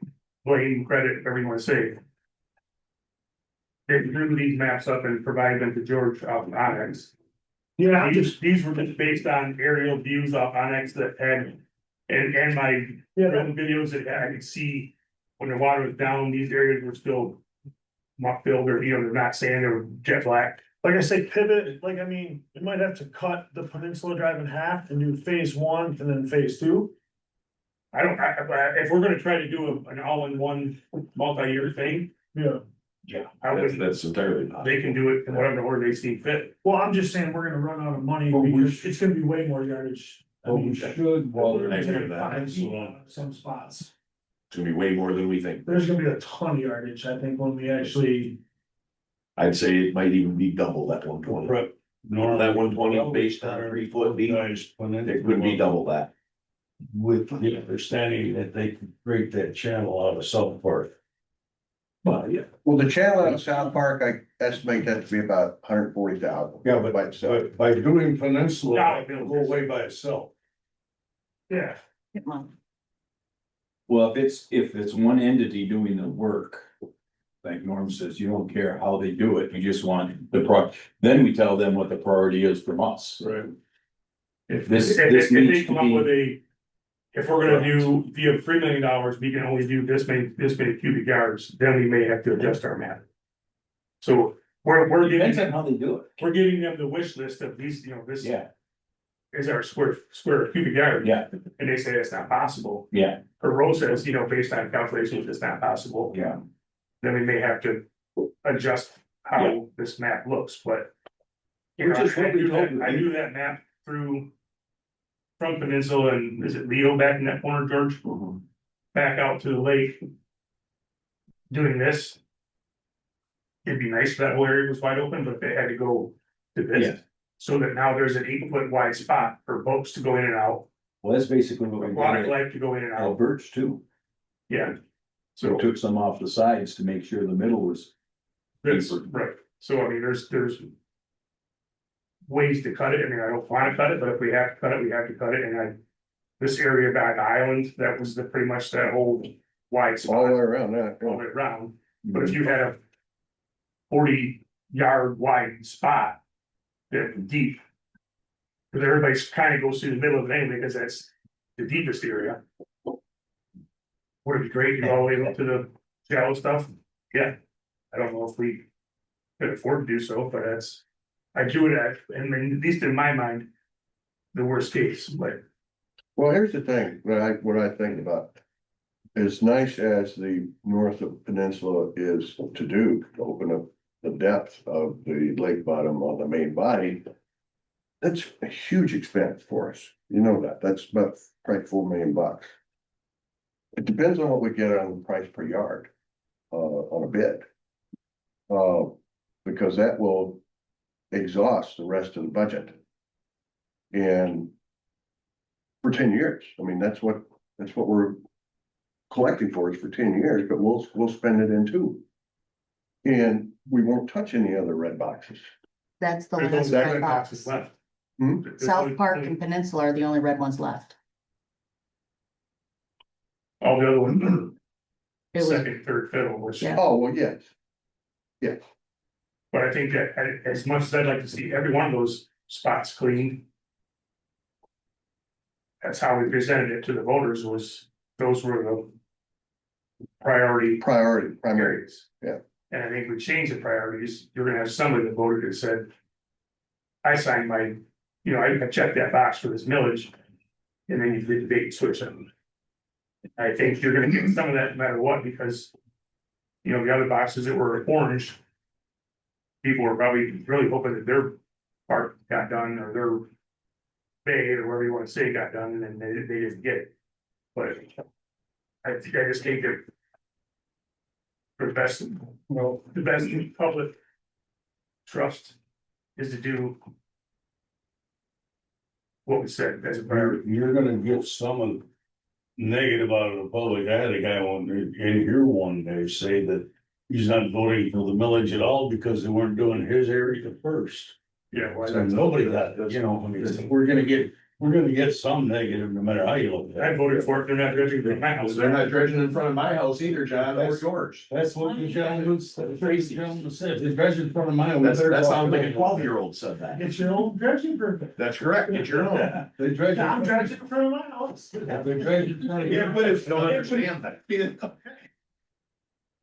blame, credit, whatever you wanna say. They drew these maps up and provided them to George off of Onyx. yeah, I'm just, These were just based on aerial views off Onyx that had. And my yeah, drone videos that I could see when the water was down, these areas were still. Muck filled or, they're not sand, they were jet black. like I say, pivot, like, I mean, we might have to cut the Peninsula Drive in half and do phase 1 and then phase 2. If we're gonna try to do an all-in-one multi-year thing, Yeah. I That's, would, that's entirely possible. they can do it in whatever order they see fit. Well, I'm just saying, we're gonna run out of money But we because it's gonna be way more yardage. I But we mean, should, while we're they're gonna agree take with that. 5 feet out of some spots. It's gonna be way more than we think. There's gonna be a ton of yardage, I think, when we actually, I'd say it might even be double that 120. That 120 is based on 3 foot deep. It could be double that. With the understanding that they can break that channel out of South Park. But yeah, Well, the channel out of South Park, I estimate that to be about 140,000. Yeah, but by itself. by doing Peninsula, Yeah. it'll go away by itself. Yeah. Come on. Well, if it's one entity doing the work, like Norm says, you don't care how they do it, you just want then we tell them what the priority is from us. Right. If This if needs they to come up be- with if we're gonna do, if you have $3 million, we can only do this many cubic yards, then we may have to adjust our map. So we're Depends giving, on how they do it. we're giving them the wish list of these, this Yeah, is our square cubic yard. yeah, And they say it's not possible. yeah, Or Rose says, based on calculations, it's not possible. yeah. Then we may have to adjust Yeah. how this map looks, but. You Which know, is what we told you. I knew that map through. From Peninsula and is it Leo back in that corner, George? Mm-hmm. Back out to the lake. Doing this. It'd be nice if that whole area was wide open, but they had to go to Yeah. this. So that now there's an 8 foot wide spot for boats to go in and out, Well, that's basically what we aquatic did life to go in and at out, Birch too. yeah. So So took some off the sides to make sure the middle was. that's right, so I mean, there's. Ways to cut it, I mean, I don't wanna cut it, but if we have to cut it, we have to cut it, and this area by the island, that was pretty much that whole wide All the spot way around that. all the way around. But if you had a 40 yard wide spot. That was deep. Cause everybody's kind of goes through the middle of it anyway, because that's the deepest area. Would it be great to go all the way up to the shallow stuff? Yeah. I don't know if we could afford to do so, but I do it and at least in my mind. The worst case, but Well, here's the thing, what I think about. As nice as the north of Peninsula is to do, to open up the depth of the lake bottom on the main body. That's a huge expense for us, that's about probably $4 million. It depends on what we get on the price per yard, on a bid. Because that will exhaust the rest of the budget. And for 10 years, I mean, that's what we're collecting for is for 10 years, but we'll spend it in two. And we won't touch any other red boxes. That's the there's last only red red box. boxes left. Hmm? There's South only- Park and Peninsula are the only red ones left. All the other ones It are was, second, third, fiddle, which, Yeah. Oh, well, yes, but I think that as much as I'd like to see every one of those spots cleaned. That's how we presented it to the voters those were the. Priority primary. areas. Yeah. And I think we changed the priorities, you're gonna have somebody that voted that said. I signed my, I checked that box for this millage. And then you did the bait and switch them. I think you're gonna get some of that no matter what, because. The other boxes that were orange. People were probably really hoping that their part got done or their. Bay or whatever you wanna say got done, and then they didn't get it. But. I just think that. The best public. Trust is to do. What we said as a priority. You're gonna get some of negative out of the public. I had a guy in here one day say that he's not voting for the millage at all because they weren't doing his area first. Yeah, well, So nobody got, we're gonna get some negative no matter how you look at I it. voted for it, they're not dredging for my house. They're not dredging in front of my house either, John, or yours. That's what the gentleman said, the dredge in front of mine. That sounds like a 12-year-old said that. It's your old dredging permit. That's correct, get your own. They dredge. I'm dredging in front of my house. They dredge in front of Yeah, your- but if you don't understand that.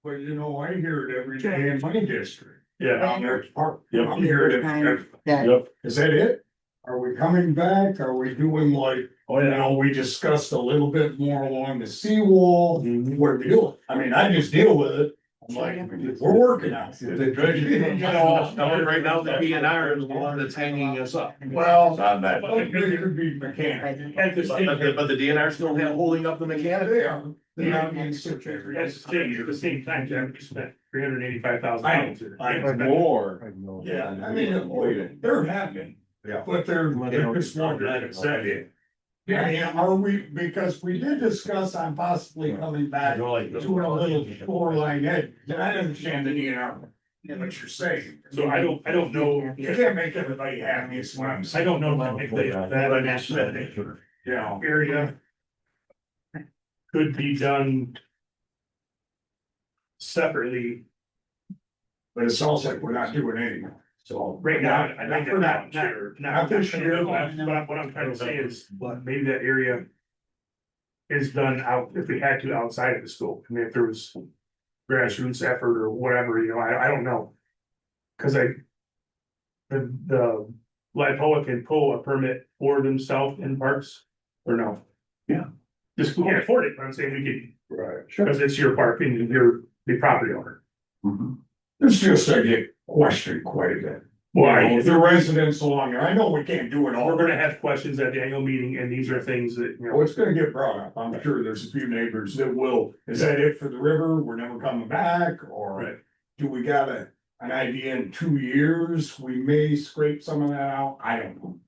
But I hear it every day in my district. Yeah, I'm hearing it. that, Is that it? Are we coming back? Are we doing like, we discussed a little bit more along the seawall. We're dealing, I just deal with it. I'm like, we're working on it. They dredge it. Right now, the DNR is the one that's hanging us up. Well, On that. it could be mechanical. at the same, But the DNR still holding up the mechanic. They are. They're not being switched. at the same time, Jeff, we spent $385,000. I know. More. Yeah, they're happening. Yeah. But they're just wondering, Said it. are we, because we did discuss on possibly coming back to a little shoreline edge, and I understand the DNR. What you're saying. So I don't know. You can't make everybody happy, is what I'm saying. I don't know if that Yeah. area. Could be done. Separately But it sounds like we're not doing anything, so. Right now, I Not think for that, that year, not not this year. but what I'm trying to say is, maybe that area. Is done out, if we had to, outside of the school, I mean, if there was grassroots effort or whatever, you know, I don't know. Cause the LIPOA can pull a permit for themselves in parks, or no? Yeah. The school can't afford it, but I'm saying we could, Right. because it's your park and you're the property owner. It's just I get questioned quite a bit. Well, The residents along there, I know we can't do it all. we're gonna have questions at the annual meeting, and these are things that, you Well, know, it's gonna get brought up. I'm sure there's a few neighbors that will, is that it for the river? We're never coming back, or Right. do we got an idea in 2 years? We may scrape some of that out. I don't know.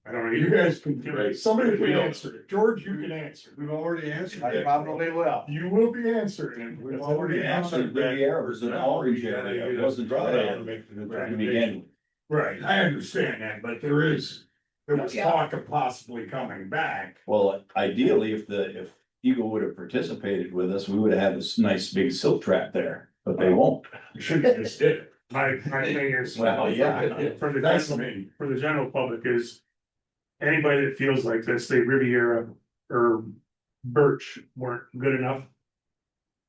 I don't know. You guys can, Right. somebody We can don't. answer it. George, you can answer. We've already answered I it. probably will. You will be answering it. We've already answered The that. air was an orange area, it wasn't dry area to begin with. Right, I understand that, but there was talk of possibly coming back. Well, ideally, if Eagle would have participated with us, we would have had this nice big silt trap there, but they won't. You should have just did it. My thing is. Well, yeah. For the That's general, me. for the general public is. Anybody that feels like, let's say Riviera or Birch weren't good enough.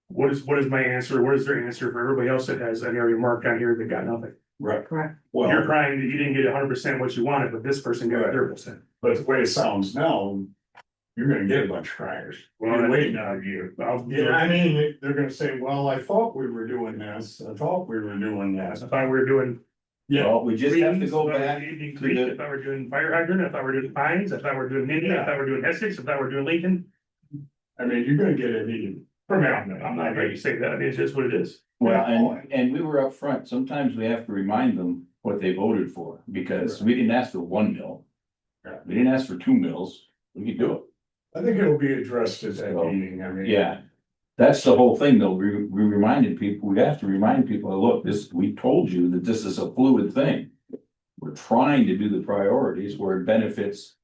What is my answer? What is their answer for everybody else that has an area marked on here that got nothing? Right. Correct. Well, You're crying that you didn't get 100% what you wanted, but this person got 30%. but the way it sounds now, you're gonna get a bunch of cryers. You're waiting on you. Yeah, I mean, they're gonna say, well, I thought we were doing this. I thought we were doing this. I thought we were doing. Yeah, Well, we just have to greens, go I thought we were back doing Indian to Creek, I the, thought we were doing fire hydrant, I thought we were doing pines, I thought we were doing Indian, I thought we were doing Essex, I thought we were doing Lincoln. I mean, you're gonna get it needed. For me, I'm not ready to say that, I mean, it's just what it is. well, and we were up front. Sometimes we have to remind them what they voted for, because we didn't ask for 1 mill. We didn't ask for 2 mills, we could do it. I think it'll be addressed at that So, meeting, I mean. Yeah, that's the whole thing, though. We reminded people, we have to remind people, look, we told you that this is a fluid thing. We're trying to do the priorities where it benefits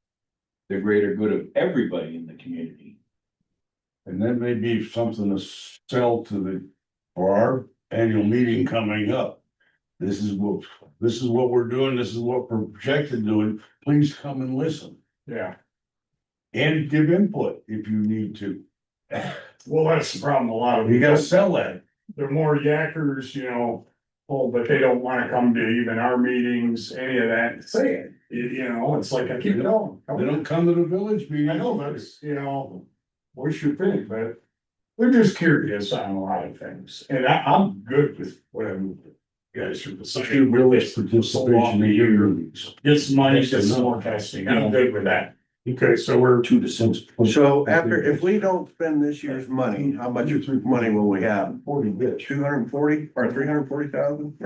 the greater good of everybody in the community. And that may be something to sell for our annual meeting coming up. This is what we're doing, this is what we're projected doing, please come and listen. Yeah, And give input if you need to. well, that's the problem, a lot of. You gotta sell that. They're more yackers, you know, oh, but they don't wanna come to even our meetings, any of that, say it, you know, it's like, I keep it on. They don't come to the village meeting. I know, but it's, you know, we should think, but they're just curious on a lot of things, and I'm good with whatever you guys are deciding. Participation in your meetings. Get some money, get some more testing, I'm good with that. Okay, so we're 2 to 6. So if we don't spend this year's money, how much money will we have? 40 bits. 240 or 340,000?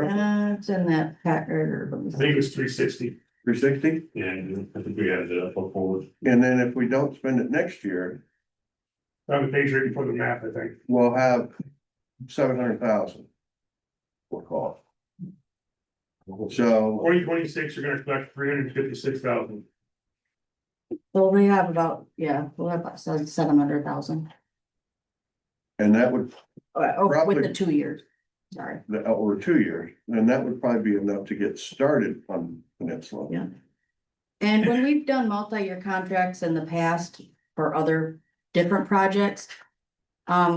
It's in that pattern. I think it was 360. 360? Yeah, I think we added it up forward. And then if we don't spend it next year, On the page right before the map, I think. we'll have 700,000. We'll call it. So 2026, you're gonna collect 356,000. So we have about, we'll have about 700,000, and that would, with the 2 years, sorry. over 2 years, then that would probably be enough to get started on Peninsula. Yeah. And when we've done multi-year contracts in the past for other different projects.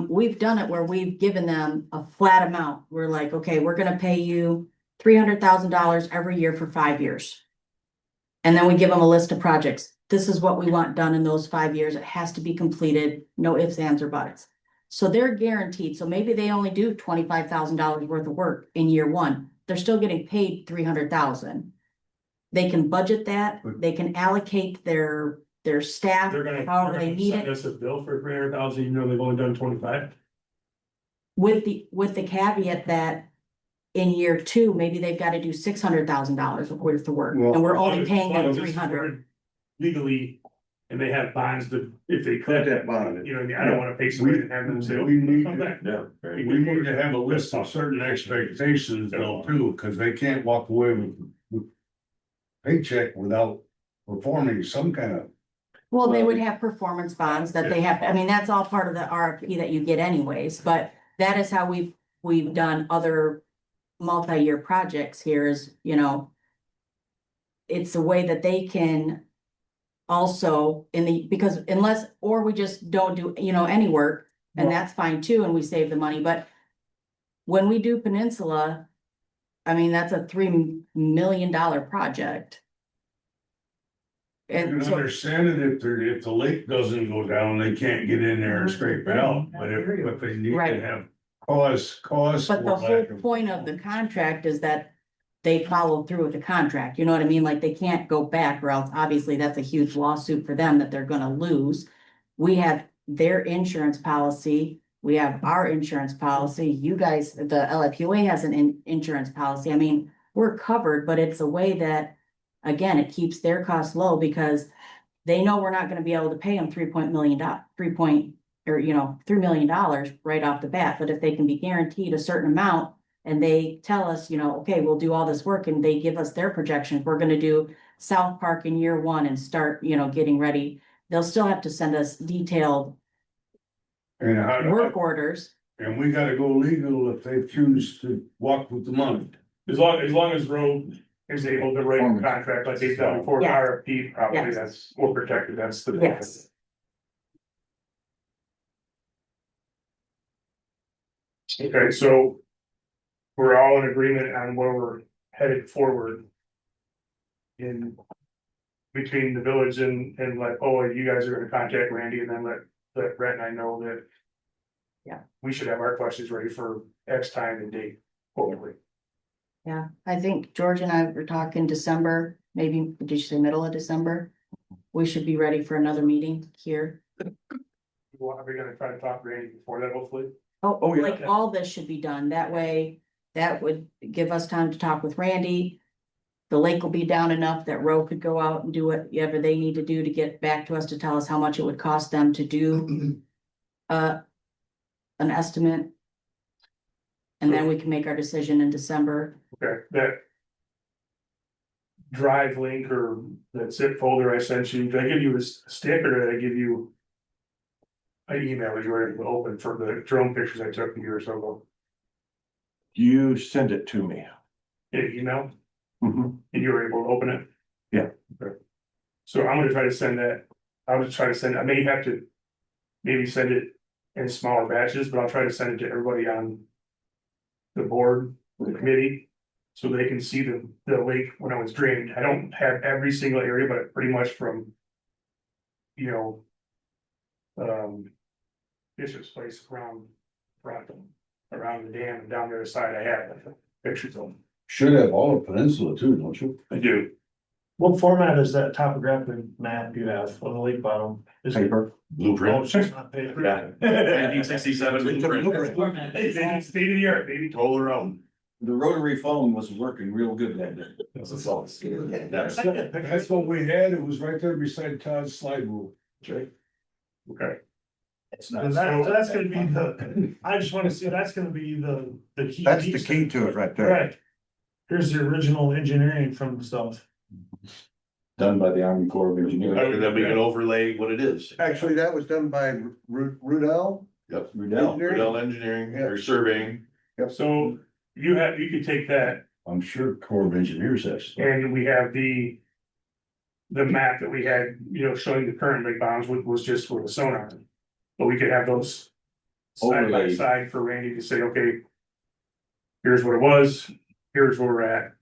We've done it where we've given them a flat amount. We're like, okay, we're gonna pay you $300,000 every year for 5 years. And then we give them a list of projects. This is what we want done in those 5 years. It has to be completed, no ifs, ands, or buts. So they're guaranteed. So maybe they only do $25,000 worth of work in year 1. They're still getting paid 300,000. They can budget that, they can allocate their staff, They're gonna however they need send it, us a bill for 300,000, even though they've only done 25. with the caveat that in year 2, maybe they've got to do $600,000 worth of work, and we're only paying them 300. Legally, and they have bonds that, if they Put could, that bond. you know, I don't wanna pay somebody to have them say. We need "Oh, to- Yeah. We need to have a list of certain expectations though too, because they can't walk away with paycheck without performing some kind of. Well, they would have performance bonds that they have, I mean, that's all part of the RFP that you get anyways, but that is how we've done other multi-year projects here is, you know, it's a way that they can also because unless, or we just don't do, you know, any work, and that's fine too, and we save the money, but when we do Peninsula, I mean, that's a $3 million project. You And can so, understand it if the lake doesn't go down, they can't get in there and scrape it out, but they need Right. to have cause. but the for whole lack of- point of the contract is that they follow through with the contract, you know what I mean? Like, they can't go back, or else obviously that's a huge lawsuit for them that they're gonna lose. We have their insurance policy, we have our insurance policy, you guys, the LFUA has an insurance policy, I mean, we're covered, but it's a way that, again, it keeps their costs low, because they know we're not gonna be able to pay them $3 million, $3 million right off the bat, but if they can be guaranteed a certain amount, and they tell us, you know, okay, we'll do all this work, and they give us their projections, we're gonna do South Park in year one and start, you know, getting ready. They'll still have to send us detailed And work orders. and we gotta go legal if they choose to walk with the money. As long as road is able to write a contract like they've done before, Yes. RFP, probably Yes. that's more protected, that's the. Yes. Okay, so we're all in agreement on where we're headed forward. In between the village and like, oh, you guys are gonna contact Randy, and then let Brett and I know that. Yeah. We should have our questions ready for X time and date, hopefully. Yeah, I think George and I were talking December, maybe, did you say middle of December? We should be ready for another meeting here. Are we gonna try to talk to Randy before that, hopefully? Oh, yeah. Like, all this should be done, that way, that would give us time to talk with Randy. The lake will be down enough that Roe could go out and do whatever they need to do to get back to us to tell us how much it would cost them to do. An estimate. And then we can make our decision in December. Okay, that. Drive link or that zip folder I sent you, did I give you a stick or did I give you? An email that you were able to open for the drone pictures I took a year or so ago, You send it to me. in email, Mhm. and you were able to open it? Yeah. Okay. So I'm gonna try to send that, I may have to. Maybe send it in smaller batches, but I'll try to send it to everybody on. The board, the committee, so they can see the lake when it was drained. I don't have every single area, but pretty much from. You know. Bishop's place around the dam and down the other side, I have pictures of them. Should have all of Peninsula too, don't you? I do. What format is that topographic map you have on the lake bottom? Is it? Paper. Oh, Blueprint. it's just not paper. Yeah. 1967. State of the art, baby. Total around. The rotary phone was working real good that day. That's what we had, it was right there beside Todd's slide rule. Okay. It's And not. that's gonna be I just wanna see, that's gonna be the key. That's the piece. key to it right there. Right. Here's the original engineering from the stuff. Done by the Army Corps of Engineers. And then we can overlay what it is. Actually, that was done by Rudell. Yep. Rudell. Rudell Engineering or surveying. So you could take that I'm sure Corps of Engineers has. and we have the map that we had, you know, showing the current lake bounds was just with the sonar. But we could have those side by Overlaid. side for Randy to say, okay, here's what it was, here's where we're at.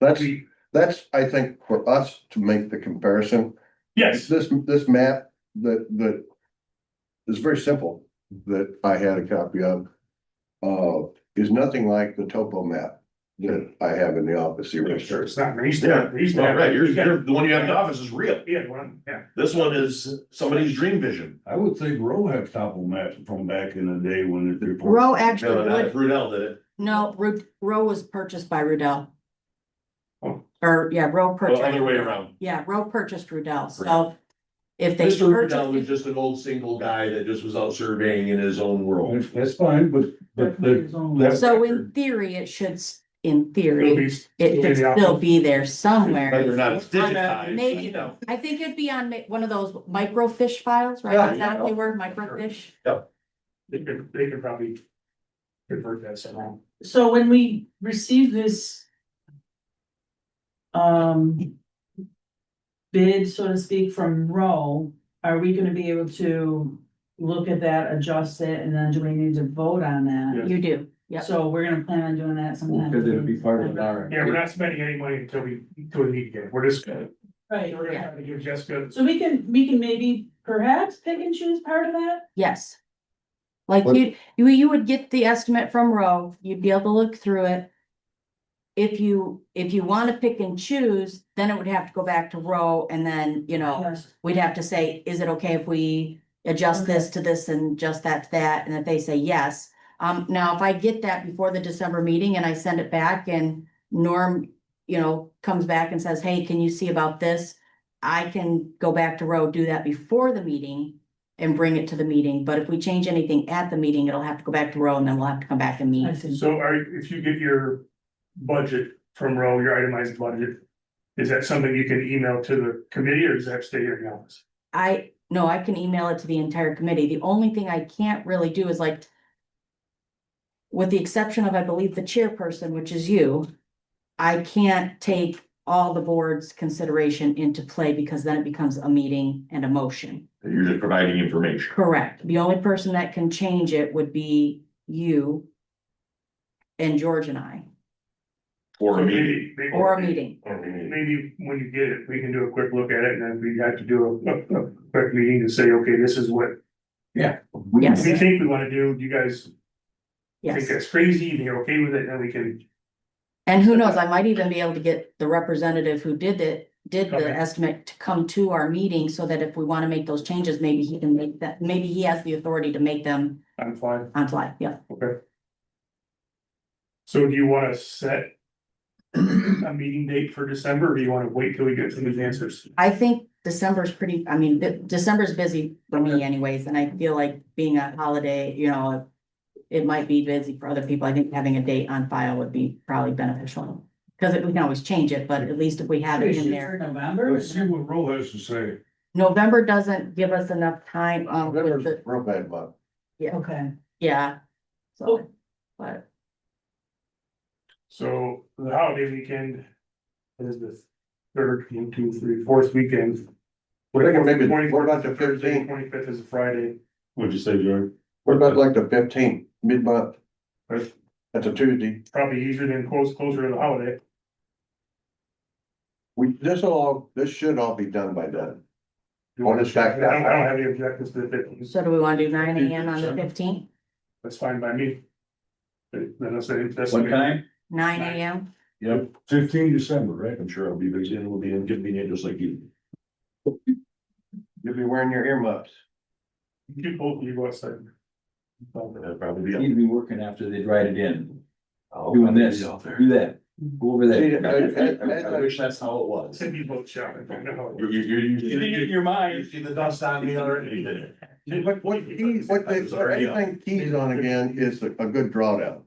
That's, I think, for us to make the comparison. Yes, This map that is very simple, that I had a copy of. Is nothing like the topo map that I have in the office here. sure, it's not, he's Yeah, not, he's well, not. right, the one you have in the office is real. Yeah, yeah. This one is somebody's dream vision. I would think Roe had topo maps from back in the day when they. Roe No, actually not would, Rudell did it. no, Roe was purchased by Rudell. Oh. Or, yeah, Roe Well, purchased. other way around. Yeah, Roe purchased Rudell, so if they Mr. Rudell was purchased, just an old single guy that just was out surveying in his own world. That's fine, but that's. so in theory, it should, in It'll theory, be- it it'll be should the still opposite. be there somewhere. Whether or not it's digitized. Maybe, you know. I think it'd be on one of those microfiche files, right? Yeah. Exactly where microfiche. They could probably convert that somehow. So when we receive this. Bid, so to speak, from Rowe, are we gonna be able to look at that, adjust it, and then do we need to vote on that? You do, yep. So we're gonna plan on doing that sometime. Because it'll be part of our. Yeah, we're not spending any money until we meet again. We're just, we're Right, gonna have to give Jessica. so we can maybe perhaps pick and choose part of that? Yes. Like What- you would get the estimate from Rowe, you'd be able to look through it. If you want to pick and choose, then it would have to go back to Rowe and then, Yes. we'd have to say, is it okay if we adjust this to this and adjust that to that? And if they say yes. Now, if I get that before the December meeting and I send it back and Norm, comes back and says, hey, can you see about this? I can go back to Rowe, do that before the meeting and bring it to the meeting. But if we change anything at the meeting, it'll have to go back to Rowe and then we'll have to come back and I meet. see. So if you get your budget from Rowe, your itemized budget, is that something you can email to the committee or does that have to stay here in the office? No, I can email it to the entire committee. The only thing I can't really do is like, with the exception of, I believe, the chairperson, which is you, I can't take all the board's consideration into play because then it becomes a meeting and a motion. You're just providing information. Correct. The only person that can change it would be you and George and I, For a So meeting. maybe- or a meeting. Maybe when you get it, we can do a quick look at it and then we have to do a quick meeting to say, okay, this is what Yes. we think we wanna do. Do you guys think Yes. that's crazy? You're okay with it? And then we can, And who knows, I might even be able to get the representative who did the Okay. estimate to come to our meeting so that if we want to make those changes, maybe he can make that, maybe he has the authority to make them I'm fine. on fly, yeah. Okay. So do you wanna set a meeting date for December or do you wanna wait till we get some of these answers? I think December's pretty, I mean, December's busy for me anyways, and I feel like being a holiday, it might be busy for other people. I think having a date on file would be probably beneficial. Cause we can always change it, but at least if we have it in there. November? Let's see what Roe has to say. November doesn't give us enough time, with November's the, real bad month. Okay. yeah. So, but So the holiday weekend is the third, 1, 2, 3, fourth weekend. What about the 15th? 25th is a Friday. What'd you say, George? What about like the 15th, mid-month? That's That's a Tuesday. probably easier than closer to the holiday. This should all be done by then. You want On to the stack check? that I don't out. have any objections to the 15th. so do we want to do 9 AM on the 15th? That's fine by me. Then I say that's. What time? 9 AM? Yep, 15 December, right? I'm sure I'll be busy and we'll be inconvenient just like you. You'll be wearing your earmuffs. You both, you go outside. That'll probably Need be. to be working after they write it in, I'll doing probably this, be out there. do that, go over See, there. I wish that's how it was. Send you both shopping. I know. Your mind. You see the dust on the other end. Anything keys on again is a good drawdown.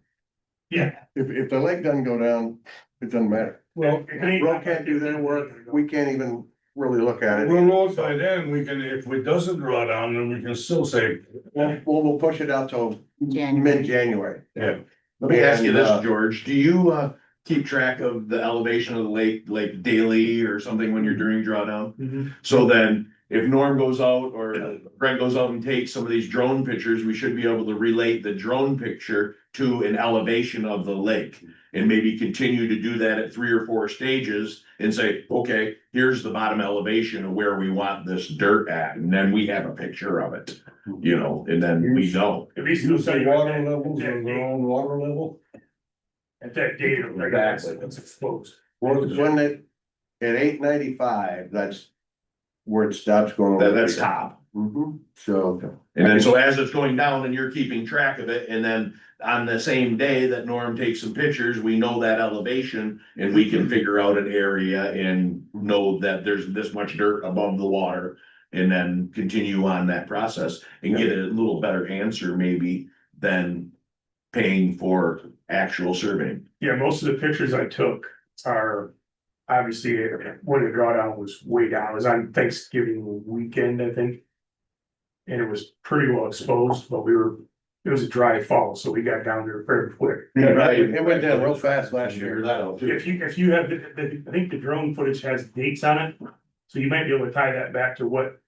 Yeah. If the lake doesn't go down, it doesn't matter. Well, if it ain't- Road can't do their work, we can't even really look at it. We'll know it by then, we can, if it doesn't draw down, then we can still say, We'll push it out till January. mid-January. yeah. Let me ask you this, And, George, do you keep track of the elevation of the lake, like daily or something when you're doing drawdown? Mhm. So then, if Norm goes out or Brent goes out and takes some of these drone pictures, we should be able to relate the drone picture to an elevation of the lake. And maybe continue to do that at 3 or 4 stages and say, okay, here's the bottom elevation of where we want this dirt at, and then we have a picture of it. And then we know. At least it'll tell you. Water levels on their own water level. At that date, it'll recognize it once it's exposed. When it, at 895, that's where it stops going. That's top. So. And then, so as it's going down and you're keeping track of it, and then on the same day that Norm takes some pictures, we know that elevation. And we can figure out an area and know that there's this much dirt above the water. And then continue on that process and get a little better answer maybe than paying for actual surveying. Yeah, most of the pictures I took are obviously when the drawdown was way down. It was on Thanksgiving weekend, I think. And it was pretty well exposed, but it it was a dry fall, so we got down there very quick. Yeah, Right. it went down real fast last Figure year. that out too. If you have, I think the drone footage has dates on it, so you might be able to tie that back to what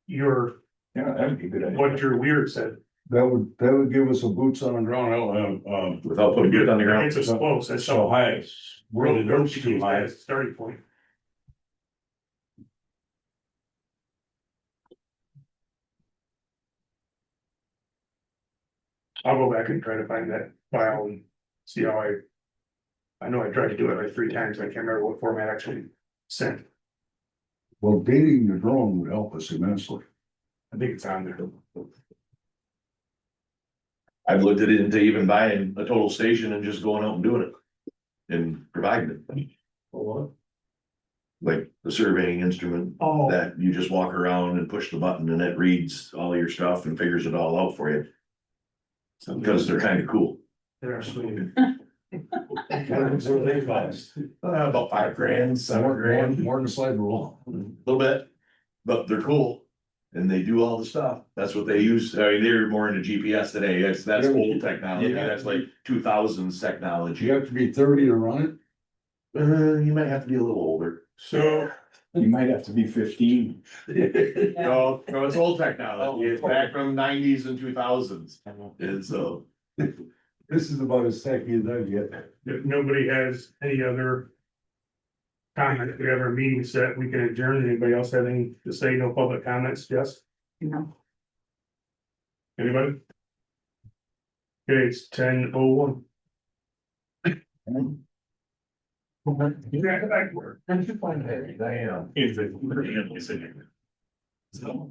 your, Yeah, that'd be a good idea. what your weird said. That would give us a boots on the ground, Without putting it on the ground. It's as close, that's so all. high. Where the Road dirt's should too use that high. as a starting point. I'll go back and try to find that file and see how I know I tried to do it like 3 times, I can't remember what format I actually sent, Well, dating the drone would help us immensely. I think it's on there. I've looked at it into even buying a total station and just going out and doing it. And providing it, like the surveying instrument Oh, that you just walk around and push the button and it reads all your stuff and figures it all out for you. Because they're kind of cool. They're actually, What do they cost? About $5,000, $7,000, More than a slide rule. a little bit, but they're cool. And they do all the stuff. That's what they use. I mean, they're more into GPS today. That's old technology. Yeah. That's like 2000s Do technology. you have to be 30 to run it? You might have to be a little older. so, You might have to be 15. No, no, it's old technology. It's back from 90s and 2000s. And so, This is about as techy as I get. if nobody has any other comment, if we have our meeting set, we can adjourn. Anybody else have anything to say? No public comments, Jess? No. Anybody? Okay, it's 10:01. You got to go back to work. I am. Is it? So,